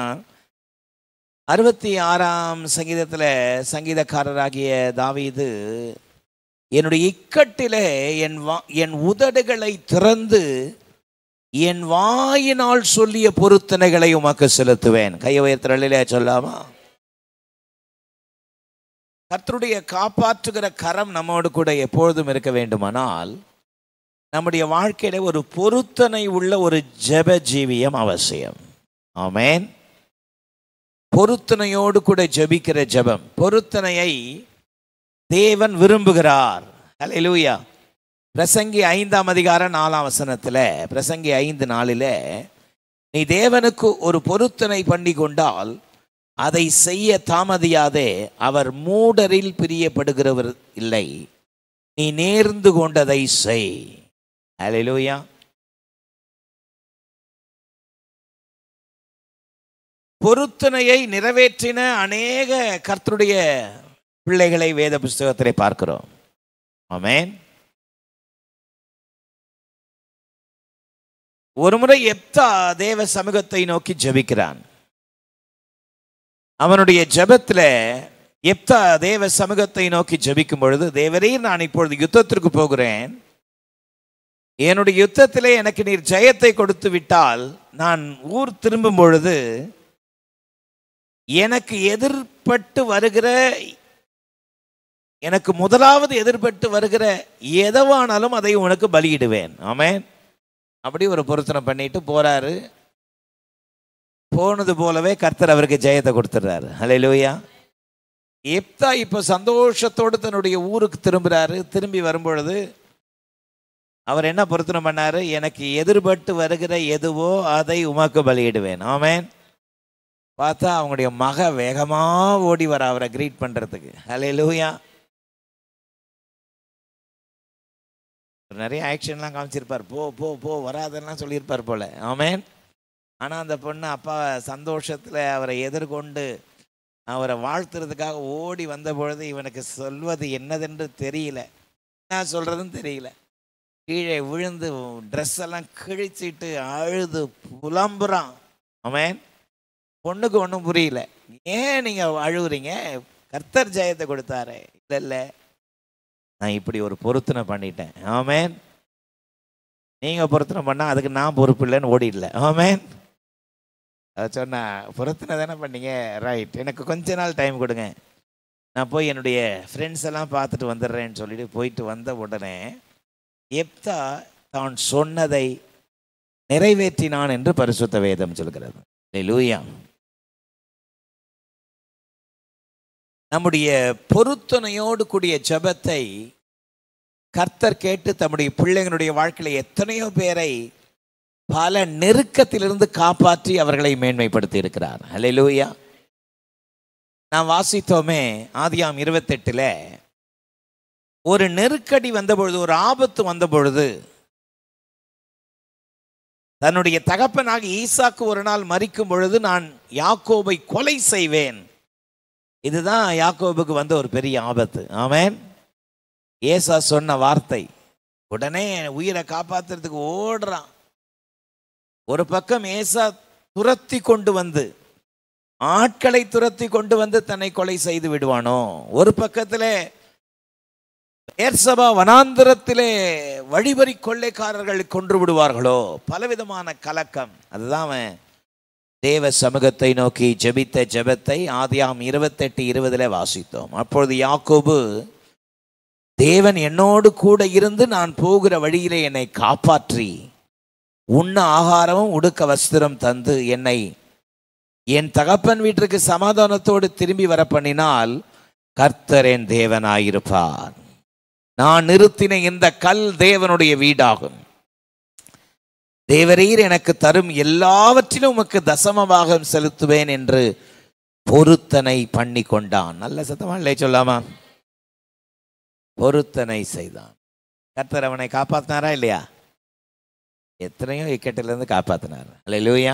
66ஆம் சங்கீதத்தில் சங்கீதக்காரராகிய தாவீது, என்னுடைய இக்கட்டிலே என் உதடுகளை திறந்து என் வாயினால் சொல்லிய பொருத்தனைகளை உமக்கு செலுத்துவேன். கையை உயர்த்துறே சொல்லாமா? கர்த்தருடைய காப்பாற்றுகிற கரம் நம்மோடு கூட எப்பொழுதும் இருக்க வேண்டுமானால் நம்முடைய வாழ்க்கையில ஒரு பொருத்தனை உள்ள ஒரு ஜெப ஜீவியம் அவசியம். ஆமென். பொருத்தனையோடு கூட ஜெபிக்கிற ஜெபம், பொருத்தனையை தேவன் விரும்புகிறார். ஹல்லேலூயா. பிரசங்கி 5ஆம் அதிகாரம் 4ஆம் வசனத்தில், பிரசங்கி 5:4, நீ தேவனுக்கு ஒரு பொருத்தனை பண்ணி கொண்டால் அதை செய்ய தாமதியாதே, அவர் மூடரில் பிரியப்படுகிறவர் இல்லை, நீ நேர்ந்து கொண்டதை செய். ஹல்லேலூயா. பொருத்தனையை நிறைவேற்றின அநேக கர்த்தருடைய பிள்ளைகளை வேத புஸ்தகத்திலே பார்க்கிறோம். ஆமென். ஒருமுறை எப்தா தேவ சமூகத்தை நோக்கி ஜெபிக்கிறான். அவனுடைய ஜெபத்துல எப்தா தேவ சமூகத்தை நோக்கி ஜெபிக்கும் பொழுது, தேவரே, நான் இப்பொழுது யுத்தத்திற்கு போகிறேன், என்னுடைய யுத்தத்திலே எனக்கு நீர் ஜெயத்தை கொடுத்து விட்டால் நான் ஊர் திரும்பும் பொழுது எனக்கு எதிர்பட்டு வருகிற, எனக்கு முதலாவது எதிர்பட்டு வருகிற எதவானாலும் அதை உனக்கு பலியிடுவேன். ஆமென். அப்படி ஒரு பொருத்தனை பண்ணிட்டு போறாரு. போனது போலவே கர்த்தர் அவருக்கு ஜெயத்தை கொடுத்துறாரு. ஹல்லேலூயா. எப்தா இப்போ சந்தோஷத்தோடு தன்னுடைய ஊருக்கு திரும்புறாரு. திரும்பி வரும்பொழுது அவர் என்ன பொருத்தனை பண்ணாரு? எனக்கு எதிர்பட்டு வருகிற எதுவோ அதை உமக்கு பலியிடுவேன். ஆமென். பார்த்தா அவங்களுடைய மக வேகமா ஓடி வர அவரை கிரீட் பண்றதுக்கு. ஹல்லேலூயா. நிறைய ஆக்ஷன்லாம் காமிச்சிருப்பார். போ போ போ வராதெல்லாம் சொல்லியிருப்பார் போல. ஆமென். ஆனால் அந்த பொண்ணு அப்பா சந்தோஷத்தில் அவரை எதிர்கொண்டு அவரை வாழ்த்துறதுக்காக ஓடி வந்த பொழுது இவனுக்கு சொல்வது என்னதென்று தெரியல, என்ன சொல்றதுன்னு தெரியல. கீழே விழுந்து ட்ரெஸ் எல்லாம் கிழிச்சிட்டு அழுது புலம்புறான். ஆமென். பொண்ணுக்கு ஒன்றும் புரியல. ஏன் நீங்கள் அழுகுறீங்க? கர்த்தர் ஜெயத்தை கொடுத்தாரு. இல்லை இல்லை, நான் இப்படி ஒரு பொருத்தனை பண்ணிட்டேன். ஆமென். நீங்கள் பொருத்தனை பண்ணால் அதுக்கு நான் பொறுப்பு இல்லைன்னு ஓடிடல. ஆமென். அதை சொன்னா, பொருத்தனை தானே பண்ணீங்க, ரைட், எனக்கு கொஞ்ச நாள் டைம் கொடுங்க, நான் போய் என்னுடைய ஃப்ரெண்ட்ஸ் எல்லாம் பார்த்துட்டு வந்துடுறேன்னு சொல்லிட்டு போயிட்டு வந்த உடனே எப்தா தான் சொன்னதை நிறைவேற்றினான் என்று பரிசுத்த வேதம் சொல்கிறது. ஹல்லேலூயா. நம்முடைய பொருத்தனையோடு கூடிய ஜெபத்தை கர்த்தர் கேட்டு தம்முடைய பிள்ளைகளுடைய வாழ்க்கையில் எத்தனையோ பேரை பல நெருக்கத்திலிருந்து காப்பாற்றி அவர்களை மேன்மைப்படுத்தி இருக்கிறார். ஹல்லேலூயா. நாம் வாசித்தோமே ஆதியாம் 28, ஒரு நெருக்கடி வந்த பொழுது, ஒரு ஆபத்து வந்த பொழுது, தன்னுடைய தகப்பனாக ஈசாக்கு ஒரு நாள் மரிக்கும் பொழுது, நான் யாக்கோபை கொலை செய்வேன். இதுதான் யாக்கோபுக்கு வந்த ஒரு பெரிய ஆபத்து. ஆமென். ஏசா சொன்ன வார்த்தை, உடனே உயிரை காப்பாத்துறதுக்கு ஓடுறான். ஒரு பக்கம் ஏசா துரத்தி கொண்டு வந்து, ஆட்களை துரத்தி கொண்டு வந்து தன்னை கொலை செய்து விடுவானோ, ஒரு பக்கத்திலே ஏர்சபா வனாந்திரத்திலே வழிபறி கொள்ளைக்காரர்கள் கொன்று விடுவார்களோ, பலவிதமான கலக்கம். அதுதான் அவன் தேவ சமூகத்தை நோக்கி ஜெபித்த ஜெபத்தை ஆதியாம் 28:20 வாசித்தோம். அப்பொழுது யாக்கோபு, தேவன் என்னோடு கூட இருந்து நான் போகிற வழியிலே என்னை காப்பாற்றி உண்ண ஆகாரமும் உடுக்க வஸ்திரம் தந்து என்னை என் தகப்பன் வீட்டிற்கு சமாதானத்தோடு திரும்பி வர பண்ணினால் கர்த்தர் என் தேவனாயிருப்பார். நான் நிறுத்தின இந்த கல் தேவனுடைய வீடாகும். தேவரீர் எனக்கு தரும் எல்லாவற்றிலும் உமக்கு தசமபாகம் செலுத்துவேன் என்று பொருத்தனை பண்ணி கொண்டான். நல்ல சத்தமா இல்லை சொல்லாமா? பொருத்தனை செய்தான். கர்த்தர் அவனை காப்பாத்தினாரா இல்லையா? எத்தனையோ இக்கட்டிலிருந்து காப்பாத்தினார். அல்லேலூயா.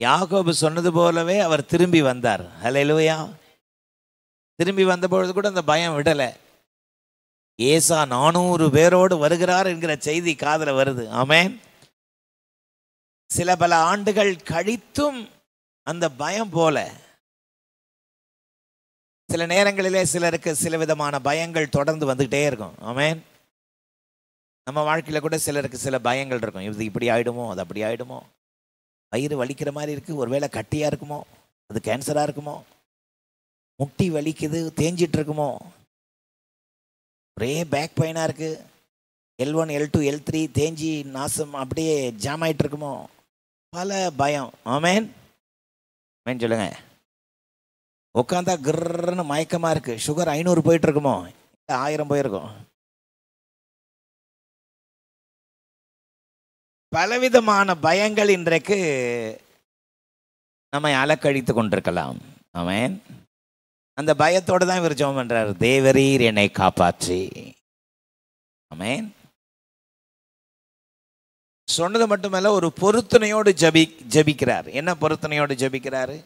யாக்கோபு சொன்னது போலவே அவர் திரும்பி வந்தார். அல்லேலூயா. திரும்பி வந்த பொழுது கூட அந்த பயம் விடலை. ஏசா 400 பேரோடு வருகிறார் என்கிற செய்தி காதுல வருது. ஆமென். சில பல ஆண்டுகள் கழித்தும் அந்த பயம் போல, சில நேரங்களிலே சிலருக்கு சில விதமான பயங்கள் தொடர்ந்து வந்துகிட்டே இருக்கும். ஆமென். நம்ம வாழ்க்கையில கூட சிலருக்கு சில பயங்கள் இருக்கும். இது இப்படி ஆயிடுமோ, அது அப்படி ஆயிடுமோ, வயிறு வலிக்கிற மாதிரி இருக்குது, ஒருவேளை கட்டியாக இருக்குமோ, அது கேன்சராக இருக்குமோ, முட்டி வலிக்குது தேஞ்சிட்டு இருக்குமோ, ஒரே பேக் பெயினாக இருக்குது, L1 L2 L3 தேஞ்சி நாசம் அப்படியே ஜாம் ஆகிட்டு இருக்குமோ, பல பயம். ஆமேன் ஆமேன் சொல்லுங்க. உட்காந்தா கிர்ன்னு மயக்கமாக இருக்குது, சுகர் 500 போயிட்டு இருக்குமோ, 1000 போயிருக்கும். பலவிதமான பயங்கள் இன்றைக்கு நம்மை அலக்கழித்து கொண்டிருக்கலாம். ஆமென். அந்த பயத்தோடு தான் இவர் ஜெபம் பண்றார், தேவரீர் என்னை காப்பாற்றி. ஆமென். சொன்னது மட்டுமல்ல, ஒரு பொருத்தனையோடு ஜபிக்கிறார். என்ன பொருத்தனையோடு ஜபிக்கிறாரு?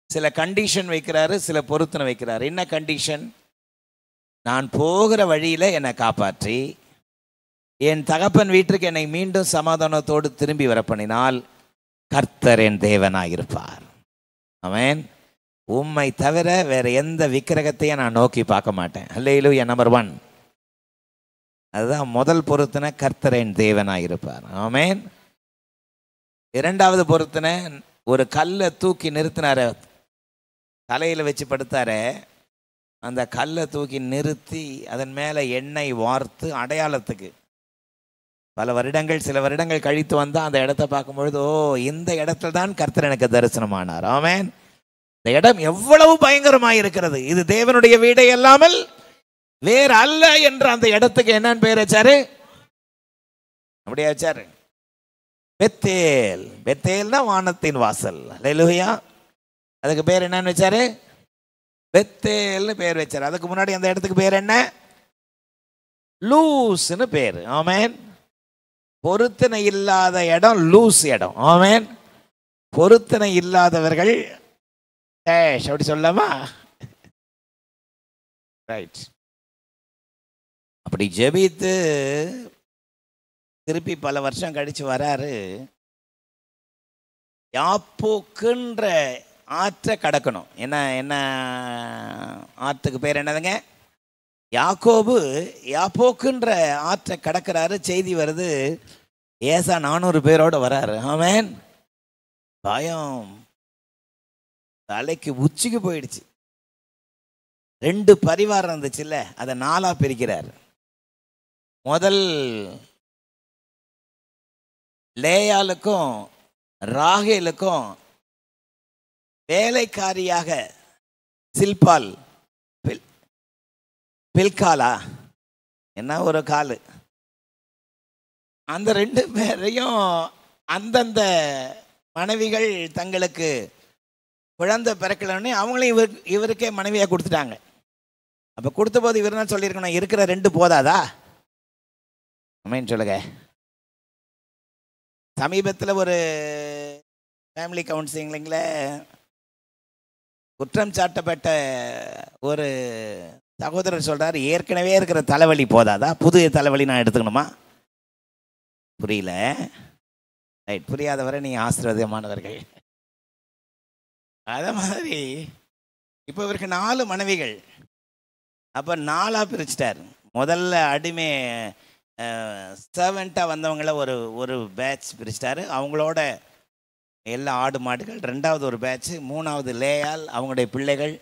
சில கண்டிஷன் வைக்கிறாரு, சில பொருத்தனை வைக்கிறாரு. என்ன கண்டிஷன்? நான் போகிற வழியில் என்னை காப்பாற்றி என் தகப்பன் வீட்டுக்கு என்னை மீண்டும் சமாதானத்தோடு திரும்பி வர பண்ணினால் கர்த்தர் என் தேவனாயிருப்பார். ஆமென். உம்மை தவிர வேற எந்த விக்கிரகத்தையும் நான் நோக்கி பார்க்க மாட்டேன். அல்லேலூயா. நம்பர் 1 அதுதான் முதல் பொருத்தனை, கர்த்தர் என் தேவனாயிருப்பார். ஆமென். இரண்டாவது பொருத்தனை, ஒரு கல்லை தூக்கி நிறுத்தினார, தலையில் வச்சு படுத்தார, அந்த கல்லை தூக்கி நிறுத்தி அதன் மேலே எண்ணெய் வார்த்து அடையாளத்துக்கு. பல வருடங்கள், சில வருடங்கள் கழித்து வந்தால் அந்த இடத்த பார்க்கும்பொழுது, ஓ, இந்த இடத்துல தான் கர்த்தர் எனக்கு தரிசனமானார். ஆமென். இந்த இடம் எவ்வளவு பயங்கரமாக இருக்கிறது, இது தேவனுடைய வீடே அல்லாமல் வேற அல்ல என்று அந்த இடத்துக்கு என்னன்னு பேர் வச்சாரு? அப்படியே வச்சாரு, பெத்தேல். பெத்தேல்னா வானத்தின் வாசல். அல்லேலூயா. அதுக்கு பேர் என்னன்னு வச்சாரு? பெத்தேல்னு பேர் வச்சாரு. அதுக்கு முன்னாடி அந்த இடத்துக்கு பேர் என்ன? லூஸ்னு பேர். ஆமென். பொருத்தனை இல்லாத இடம் லூஸ் இடம். ஆமென். பொருத்தனை இல்லாதவர்கள் டேஷ் அப்படி சொல்லலாமா? ரைட். அப்படி ஜெபித்து திருப்பி பல வருஷம் கழிச்சு வராரு. யாப்போக்குன்ற ஆற்றை கடக்கணும். என்ன என்ன ஆற்றுக்கு பேர் என்னதுங்க? யாக்கோபு யாப்போக்குன்ற ஆற்றை கடக்கிறாரு. செய்தி வருது, ஏசா 400 பேரோடு வராரு. ஆமென். பயம் தலைக்கு உச்சிக்கு போயிடுச்சு. 2 பரிவாரம் இருந்துச்சுல்ல, அதை 4ஆ பிரிக்கிறார். முதல் லேயாளுக்கும் ராகேலுக்கும் வேலைக்காரியாக சில்பால், பில்காலா, என்ன ஒரு காலு, அந்த 2 பேரையும் அந்தந்த மனைவிகள் தங்களுக்கு குழந்தை பிறக்கலன்னு அவங்களையும் இவருக்கே மனைவியாக கொடுத்துட்டாங்க. அப்போ கொடுத்த போது இவர் தான் சொல்லியிருக்கணும், இருக்கிற 2 போதாதா? ஆமென் சொல்லுங்க. சமீபத்தில் ஒரு ஃபேமிலி கவுன்சிலிங்கில் குற்றம் சாட்டப்பட்ட ஒரு சகோதரர் சொல்கிறார், ஏற்கனவே இருக்கிற தலைவலி போதாதா, புது தலைவலி நான் எடுத்துக்கணுமா? புரியல. ரைட். புரியாதவரை நீங்கள் ஆசீர்வாதமானவர்கள். அதே மாதிரி இப்போ இவருக்கு 4 மனைவிகள். அப்போ 4ஆ பிரிச்சிட்டார். முதல்ல அடிமை சர்வெண்ட்டாக வந்தவங்கள ஒரு பேட்ச் பிரிச்சிட்டாரு, அவங்களோட எல்லா ஆடு மாடுகள். 2வது ஒரு பேட்ச், 3வது லேயால் அவங்களுடைய பிள்ளைகள்,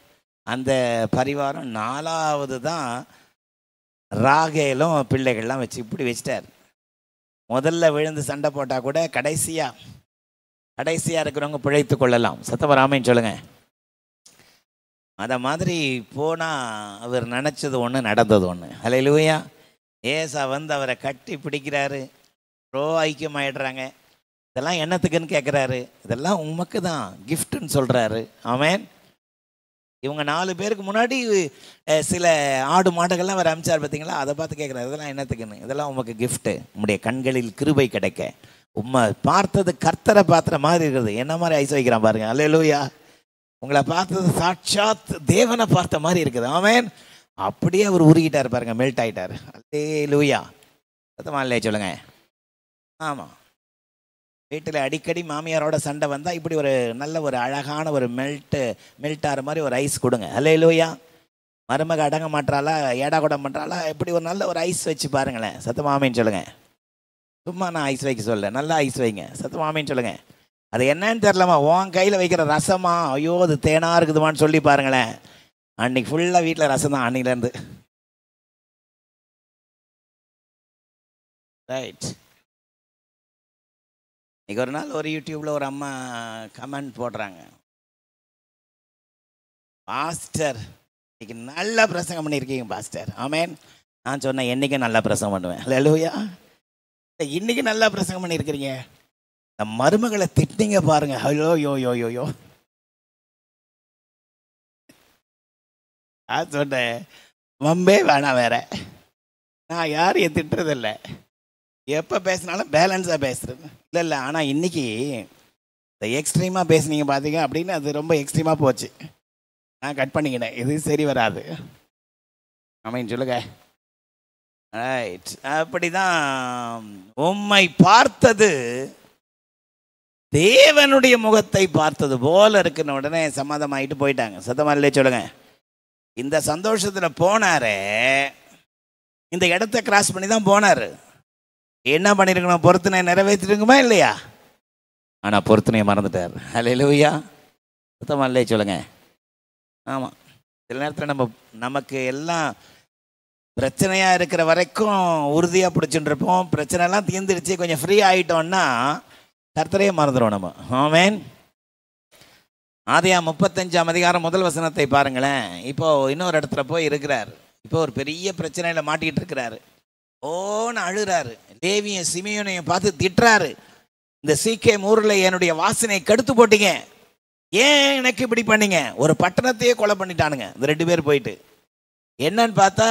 அந்த பரிவாரம். 4வது தான் ராகேலும் பிள்ளைகள்லாம் வச்சு இப்படி வச்சிட்டார். முதல்ல விழுந்து சண்டை போட்டால் கூட கடைசியாக இருக்கிறவங்க பிழைத்து கொள்ளலாம். சத்தவராமன்னு சொல்லுங்க. அதை மாதிரி போனால் அவர் நினச்சது ஒன்று, நடந்தது ஒன்று. அல்லேலூயா. ஏசா வந்து அவரை கட்டி பிடிக்கிறாரு, ஐக்கியமாயிடுறாங்க. இதெல்லாம் என்னத்துக்குன்னு கேட்குறாரு. இதெல்லாம் உமக்கு தான் கிஃப்ட்டுன்னு சொல்கிறாரு. ஆமென். இவங்க 4 பேருக்கு முன்னாடி சில ஆடு மாடுகள்லாம் அவர் அமிச்சார் பார்த்தீங்களா, அதை பார்த்து கேட்குறாரு, இதெல்லாம் என்னத்துக்குன்னு? இதெல்லாம் உமக்கு கிஃப்ட்டு, உங்களுடைய கண்களில் கிருபை கிடைக்க. உம்மை பார்த்தது கர்த்தரை பார்த்துற மாதிரி இருக்குது. என்ன மாதிரி ஐஸ் வைக்கிறான் பாருங்க. அல்லேலூயா. உங்களை பார்த்தது சாட்சாத் தேவனை பார்த்த மாதிரி இருக்குது. ஆமென். அப்படியே அவர் உருகிட்டார் பாருங்க, மெல்ட் ஆகிட்டார். அல்லேலூயா. சத்தமா இல்லையே சொல்லுங்க. ஆமாம். வீட்டில் அடிக்கடி மாமியாரோட சண்டை வந்தால் இப்படி ஒரு நல்ல ஒரு அழகான ஒரு மெல்ட்டாகிற மாதிரி ஒரு ஐஸ் கொடுங்க. அல்லேலூயா. மருமக அடங்க மாட்டாளா, ஏடா கூட பண்ணுறாளா, இப்படி ஒரு நல்ல ஒரு ஐஸ் வச்சு பாருங்களேன். சத்தமாமேன்னு சொல்லுங்க. சும்மா நான் ஐஸ் வைக்க சொல்ல, நல்லா ஐஸ் வைங்க. சத்தமாமேன்னு சொல்லுங்க. அது என்னன்னு தெரியலம்மா, உன் கையில் வைக்கிற ரசமா, ஐயோ அது தேனா இருக்குதுமான்னு சொல்லி பாருங்களேன். அன்னைக்கு ஃபுல்லாக வீட்டில் ரசம் தான் அன்னையிலேருந்து. ரைட். இன்னைக்கு ஒரு நாள் ஒரு யூடியூப்பில் ஒரு அம்மா கமெண்ட் போடுறாங்க, பாஸ்டர் இன்னைக்கு நல்லா பிரசங்கம் பண்ணியிருக்கீங்க பாஸ்டர். ஆமேன். நான் சொன்னேன் என்றைக்கும் நல்லா பிரசங்கம் பண்ணுவேன். ஹல்லேலூயா. இன்னைக்கு நல்லா பிரசங்கம் பண்ணியிருக்கிறீங்க. இந்த மருமகளை திட்டிங்க பாருங்க. ஐயோ யோ யோ யோ யோ. நான் சொன்னேன் வம்பே வேணாம் வேற. நான் யாரையும் திட்டுறதில்லை, எப்போ பேசினாலும் பேலன்ஸாக பேசுறது. இல்லை ஆனால் இன்னைக்கு இந்த எக்ஸ்ட்ரீமாக பேசுனீங்க பார்த்தீங்க அப்படின்னு அது ரொம்ப எக்ஸ்ட்ரீமாக போச்சு. நான் கட் பண்ணிக்கினேன், இது சரி வராது. ஆமாம் சொல்லுங்க. ரைட். அப்படி தான் உம்மை பார்த்தது தேவனுடைய முகத்தை பார்த்தது போல இருக்குன்னு உடனே சமாதானமாயிட்டு போயிட்டாங்க. சத்தமாக இல்லையே சொல்லுங்க. இந்த சந்தோஷத்தில் போனாரே, இந்த இடத்த கிராஸ் பண்ணி தான் போனார். என்ன பண்ணியிருக்கணும்? பொருத்தனை நிறைவேற்றிருக்குமா இல்லையா? ஆனால் பொருத்தனையை மறந்துட்டார். ஹல்லேலூயா. சத்தமாக இல்லையே சொல்லுங்க. ஆமாம், சில நேரத்தில் நமக்கு எல்லாம் பிரச்சனையாக இருக்கிற வரைக்கும் உறுதியாக பிடிச்சுட்டு இருப்போம். பிரச்சனைலாம் தீர்ந்துடுச்சு, கொஞ்சம் ஃப்ரீ ஆகிட்டோன்னா கர்த்தரையே மறந்துடும் நம்ம. ஆமென். ஆதியாகமம் 35ஆம் அதிகாரம் 1 வசனத்தை பாருங்களேன். இப்போது இன்னொரு இடத்துல போய் இருக்கிறார். இப்போ ஒரு பெரிய பிரச்சனையில் மாட்டிக்கிட்டு இருக்கிறாரு. ஓன்னு அழுறாரு. லேவியும் சிமியோனையும் பார்த்து திட்டுறாரு, இந்த சீக்கேம் ஊரில் என்னுடைய வாசனை கெடுத்து போட்டீங்க, ஏன் எனக்கு இப்படி பண்ணீங்க? ஒரு பட்டணத்தையே கொலை பண்ணிட்டானுங்க இந்த 2 பேர் போயிட்டு. என்னன்னு பார்த்தா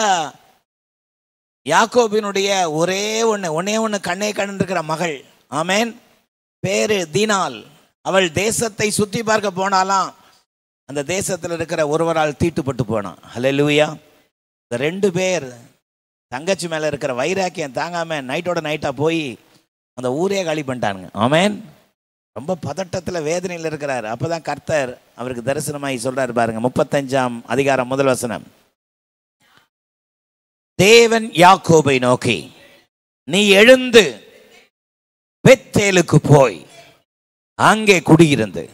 யாக்கோபினுடைய ஒன்னே ஒன்று கண்ணே கண்ணு இருக்கிற மகள். ஆமேன். பேரு தீனாள். அவள் தேசத்தை சுற்றி பார்க்க போனாலாம். அந்த தேசத்தில் இருக்கிற ஒருவரால் தீட்டுப்பட்டு போனான். ஹல்லேலூயா. இந்த 2 பேர் தங்கச்சி மேலே இருக்கிற வைராக்கியம் தாங்காம நைட்டோட நைட்டாக போய் அந்த ஊரே காலி பண்ணிட்டானுங்க. ஆமேன். ரொம்ப பதட்டத்தில் வேதனையில் இருக்கிறார். அப்போ தான் கர்த்தர் அவருக்கு தரிசனமாகி சொல்கிறார் பாருங்க. 35ஆம் அதிகாரம் 1 வசனம். தேவன் யாக்கோபை நோக்கி, நீ எழுந்து பெத்தேலுக்கு போய் அங்கே குடியிருந்து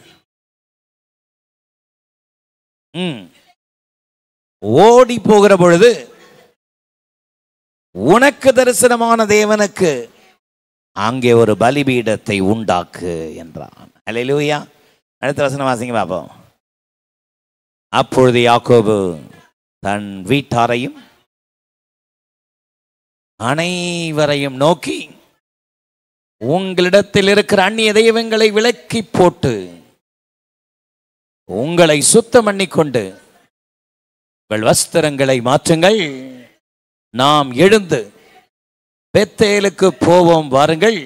ஓடி போகிற பொழுது உனக்கு தரிசனமான தேவனுக்கு அங்கே ஒரு பலிபீடத்தை உண்டாக்கு என்றான். அல்லேலூயா. அடுத்த வசனம் வாசிங்க பாப்போம். அப்பொழுது யாக்கோபு தன் வீட்டாரையும் அனைவரையும் நோக்கி, உங்களிடத்தில் இருக்கிற அந்நிய தெய்வங்களை விலக்கி போட்டு உங்களை சுத்தம் பண்ணிக்கொண்டு உங்கள் வஸ்திரங்களை மாற்றுங்கள், நாம் எழுந்து பெத்தேலுக்கு போவோம் வாருங்கள்.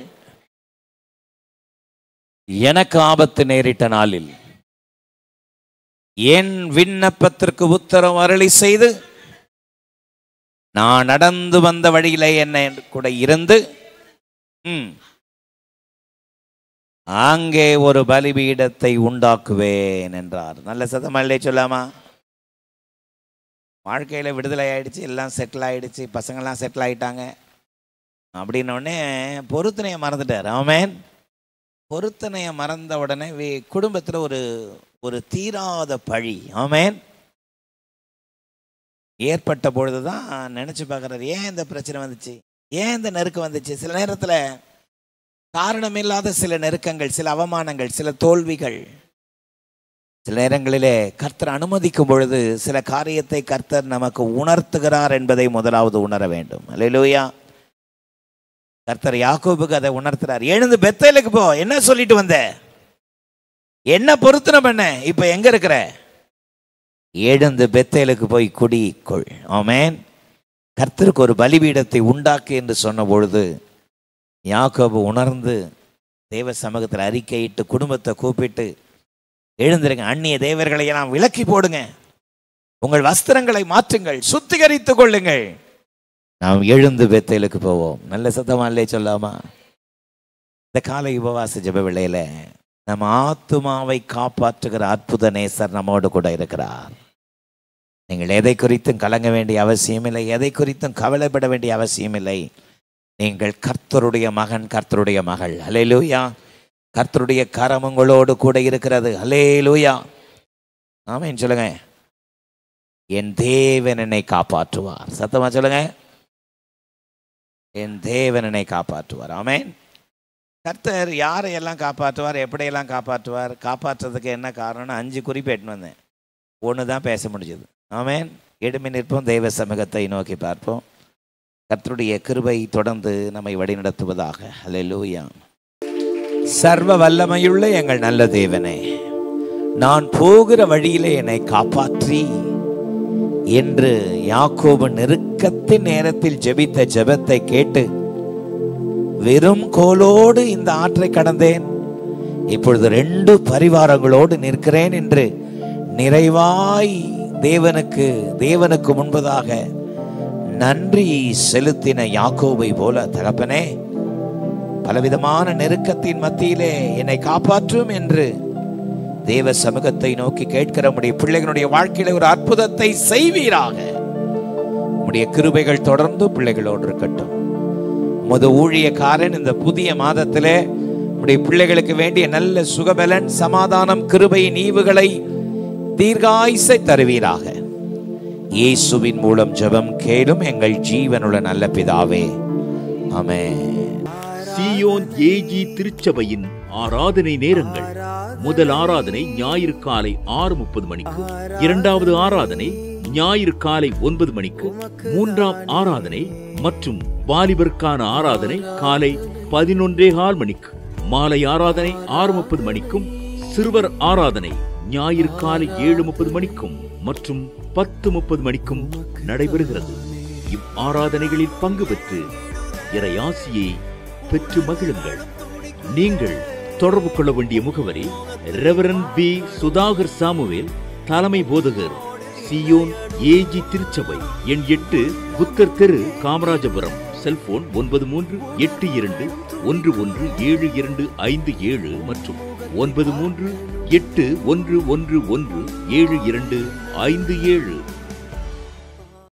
எனக்கு ஆபத்து நேரிட்ட நாளில் என் விண்ணப்பத்திற்கு உத்தரவு அருளி செய்து நான் நடந்து வந்த வழியிலே என்ன கூட இருந்து அங்கே ஒரு பலிபீடத்தை உண்டாக்குவேன் என்றார். நல்ல சத்தமல்லே சொல்லாமா? வாழ்க்கையில் விடுதலை ஆயிடுச்சு, எல்லாம் செட்டில் ஆயிடுச்சு, பசங்கள்லாம் செட்டில் ஆயிட்டாங்க அப்படின்னோடனே பொருத்தனையை மறந்துட்டார். ஆமென். பொருத்தனையை மறந்த உடனே குடும்பத்தில் ஒரு தீராத பழி ஆமென் ஏற்பட்ட பொழுது தான் நினச்சி பார்க்குறாரு, ஏன் இந்த பிரச்சனை வந்துச்சு, ஏன் இந்த நெருக்கம் வந்துச்சு. சில நேரத்தில் காரணமில்லாத சில நெருக்கங்கள், சில அவமானங்கள், சில தோல்விகள், சில நேரங்களிலே கர்த்தர் அனுமதிக்கும் பொழுது சில காரியத்தை கர்த்தர் நமக்கு உணர்த்துகிறார் என்பதை முதலாவது உணர வேண்டும். அல்லேலூயா. கர்த்தர் யாக்கோபுக்கு அதை உணர்த்துறார். எழுந்து பெத்தேலுக்கு போ. என்ன சொல்லிட்டு வந்த, என்ன பொருத்தனை பண்ண, இப்ப எங்க இருக்கிற, எழுந்து பெத்தேலுக்கு போய் குடிக்கொள். ஆமென். கர்த்தருக்கு ஒரு பலிபீடத்தை உண்டாக்கு என்று சொன்ன பொழுது யாக்கோபு உணர்ந்து தேவ சமூகத்தில் அறிக்கையிட்டு குடும்பத்தை கூப்பிட்டு, எழுந்திருங்க, அந்நிய தேவர்களை எல்லாம் விலக்கி போடுங்க, உங்கள் வஸ்திரங்களை மாற்றுங்கள், சுத்திகரித்துக் கொள்ளுங்கள், நாம் எழுந்து பெத்தேலுக்கு போவோம். நல்ல சத்தமா இல்லையே சொல்லாமா? இந்த காலை உபவாச ஜெப வேளையில நம்ம ஆத்துமாவை காப்பாற்றுகிற அற்புத நேசர் நம்மோடு கூட இருக்கிறார். நீங்கள் எதை குறித்தும் கலங்க வேண்டிய அவசியம் இல்லை, எதை குறித்தும் கவலைப்பட வேண்டிய அவசியம் இல்லை. நீங்கள் கர்த்தருடைய மகன், கர்த்தருடைய மகள். அல்லேலூயா. கர்த்தருடைய கரம் உங்களோடு கூட இருக்கிறது. அல்லேலூயா. ஆமென் சொல்லுங்க. என் தேவன் என்னை காப்பாற்றுவார். சத்தமா சொல்லுங்க. என் தேவன் என்னை காப்பாற்றுவார். ஆமென். கர்த்தர் யாரையெல்லாம் காப்பாற்றுவார், எப்படியெல்லாம் காப்பாற்றுவார்? காப்பாற்றுறதுக்கு என்ன காரணம்னு 5 குறிப்பேட்டு வந்தேன். 1 தான் பேச முடிஞ்சது. ஆமென். எழும்பி நிற்போம், தெய்வ சமூகத்தை நோக்கி பார்ப்போம். கர்த்தருடைய கிருபை தொடர்ந்து நம்மை வழிநடத்துவதாக. அல்லேலூயா. சர்வ வல்லமையுள்ள எங்கள் நல்ல தேவனே, நான் போகிற வழியிலே என்னை காப்பாற்றி என்று யாக்கோபு நெருக்கத்தின் நேரத்தில் ஜெபித்த ஜெபத்தை கேட்டு வெறும் கோலோடு இந்த ஆற்றை கடந்தேன், இப்பொழுது 2 பரிவாரங்களோடு நிற்கிறேன் என்று நிறைவாய் தேவனுக்கு முன்பதாக நன்றி செலுத்தின யாக்கோபை போல தகப்பனே, பலவிதமான நெருக்கத்தின் மத்தியிலே என்னை காப்பாற்றும் என்று தேவ சமூகத்தை நோக்கி கேட்கிற உம்முடைய பிள்ளைகளுடைய வாழ்க்கையில ஒரு அற்புதத்தை செய்வீராக. உம்முடைய கிருபைகள் தொடர்ந்து பிள்ளைகளோடு இருக்கட்டும். உமது ஊழியக்காரன் இந்த புதிய மாதத்திலே உம்முடைய பிள்ளைகளுக்கு வேண்டிய நல்ல சுகபலன், சமாதானம், கிருபையின் ஈவுகளை, தீர்காயுசை தருவீராக. இயேசுவின் மூலம் ஜெபம் கேளும் எங்கள் ஜீவனுள்ள நல்ல பிதாவே. ஆமென். சீயோன் ஏஜி திருச்சபையின் ஆராதனை நேரங்கள். முதல் ஆராதனை ஞாயிறு காலை 6:30 மணிக்கு, 2வது ஆராதனை ஞாயிறு காலை 9 மணிக்கு, 3ஆம் ஆராதனை மற்றும் வாலிபருக்கான ஆராதனை காலை 11:15 மணிக்கு, மாலை ஆராதனை 6:30 மணிக்கும், சிறுவர் ஆராதனை ஞாயிறு காலை 7:30 மணிக்கும் மற்றும் 10:30 மணிக்கும் நடைபெறுகிறது. இவ் ஆராதனைகளில் பங்கு பெற்று இறையாசியை பெற்று மகிழுங்கள். நீங்கள் தொடர்பு கொள்ள வேண்டிய முகவரி: ரெவரண்ட் பி. சுதாகர் சாமுவேல், தலைமை போதகர், சீயோன் ஏஜி திருச்சபை, எண் 8, புத்தர் தெரு, காமராஜபுரம். செல்போன் 9381117257 மற்றும் 9381117257.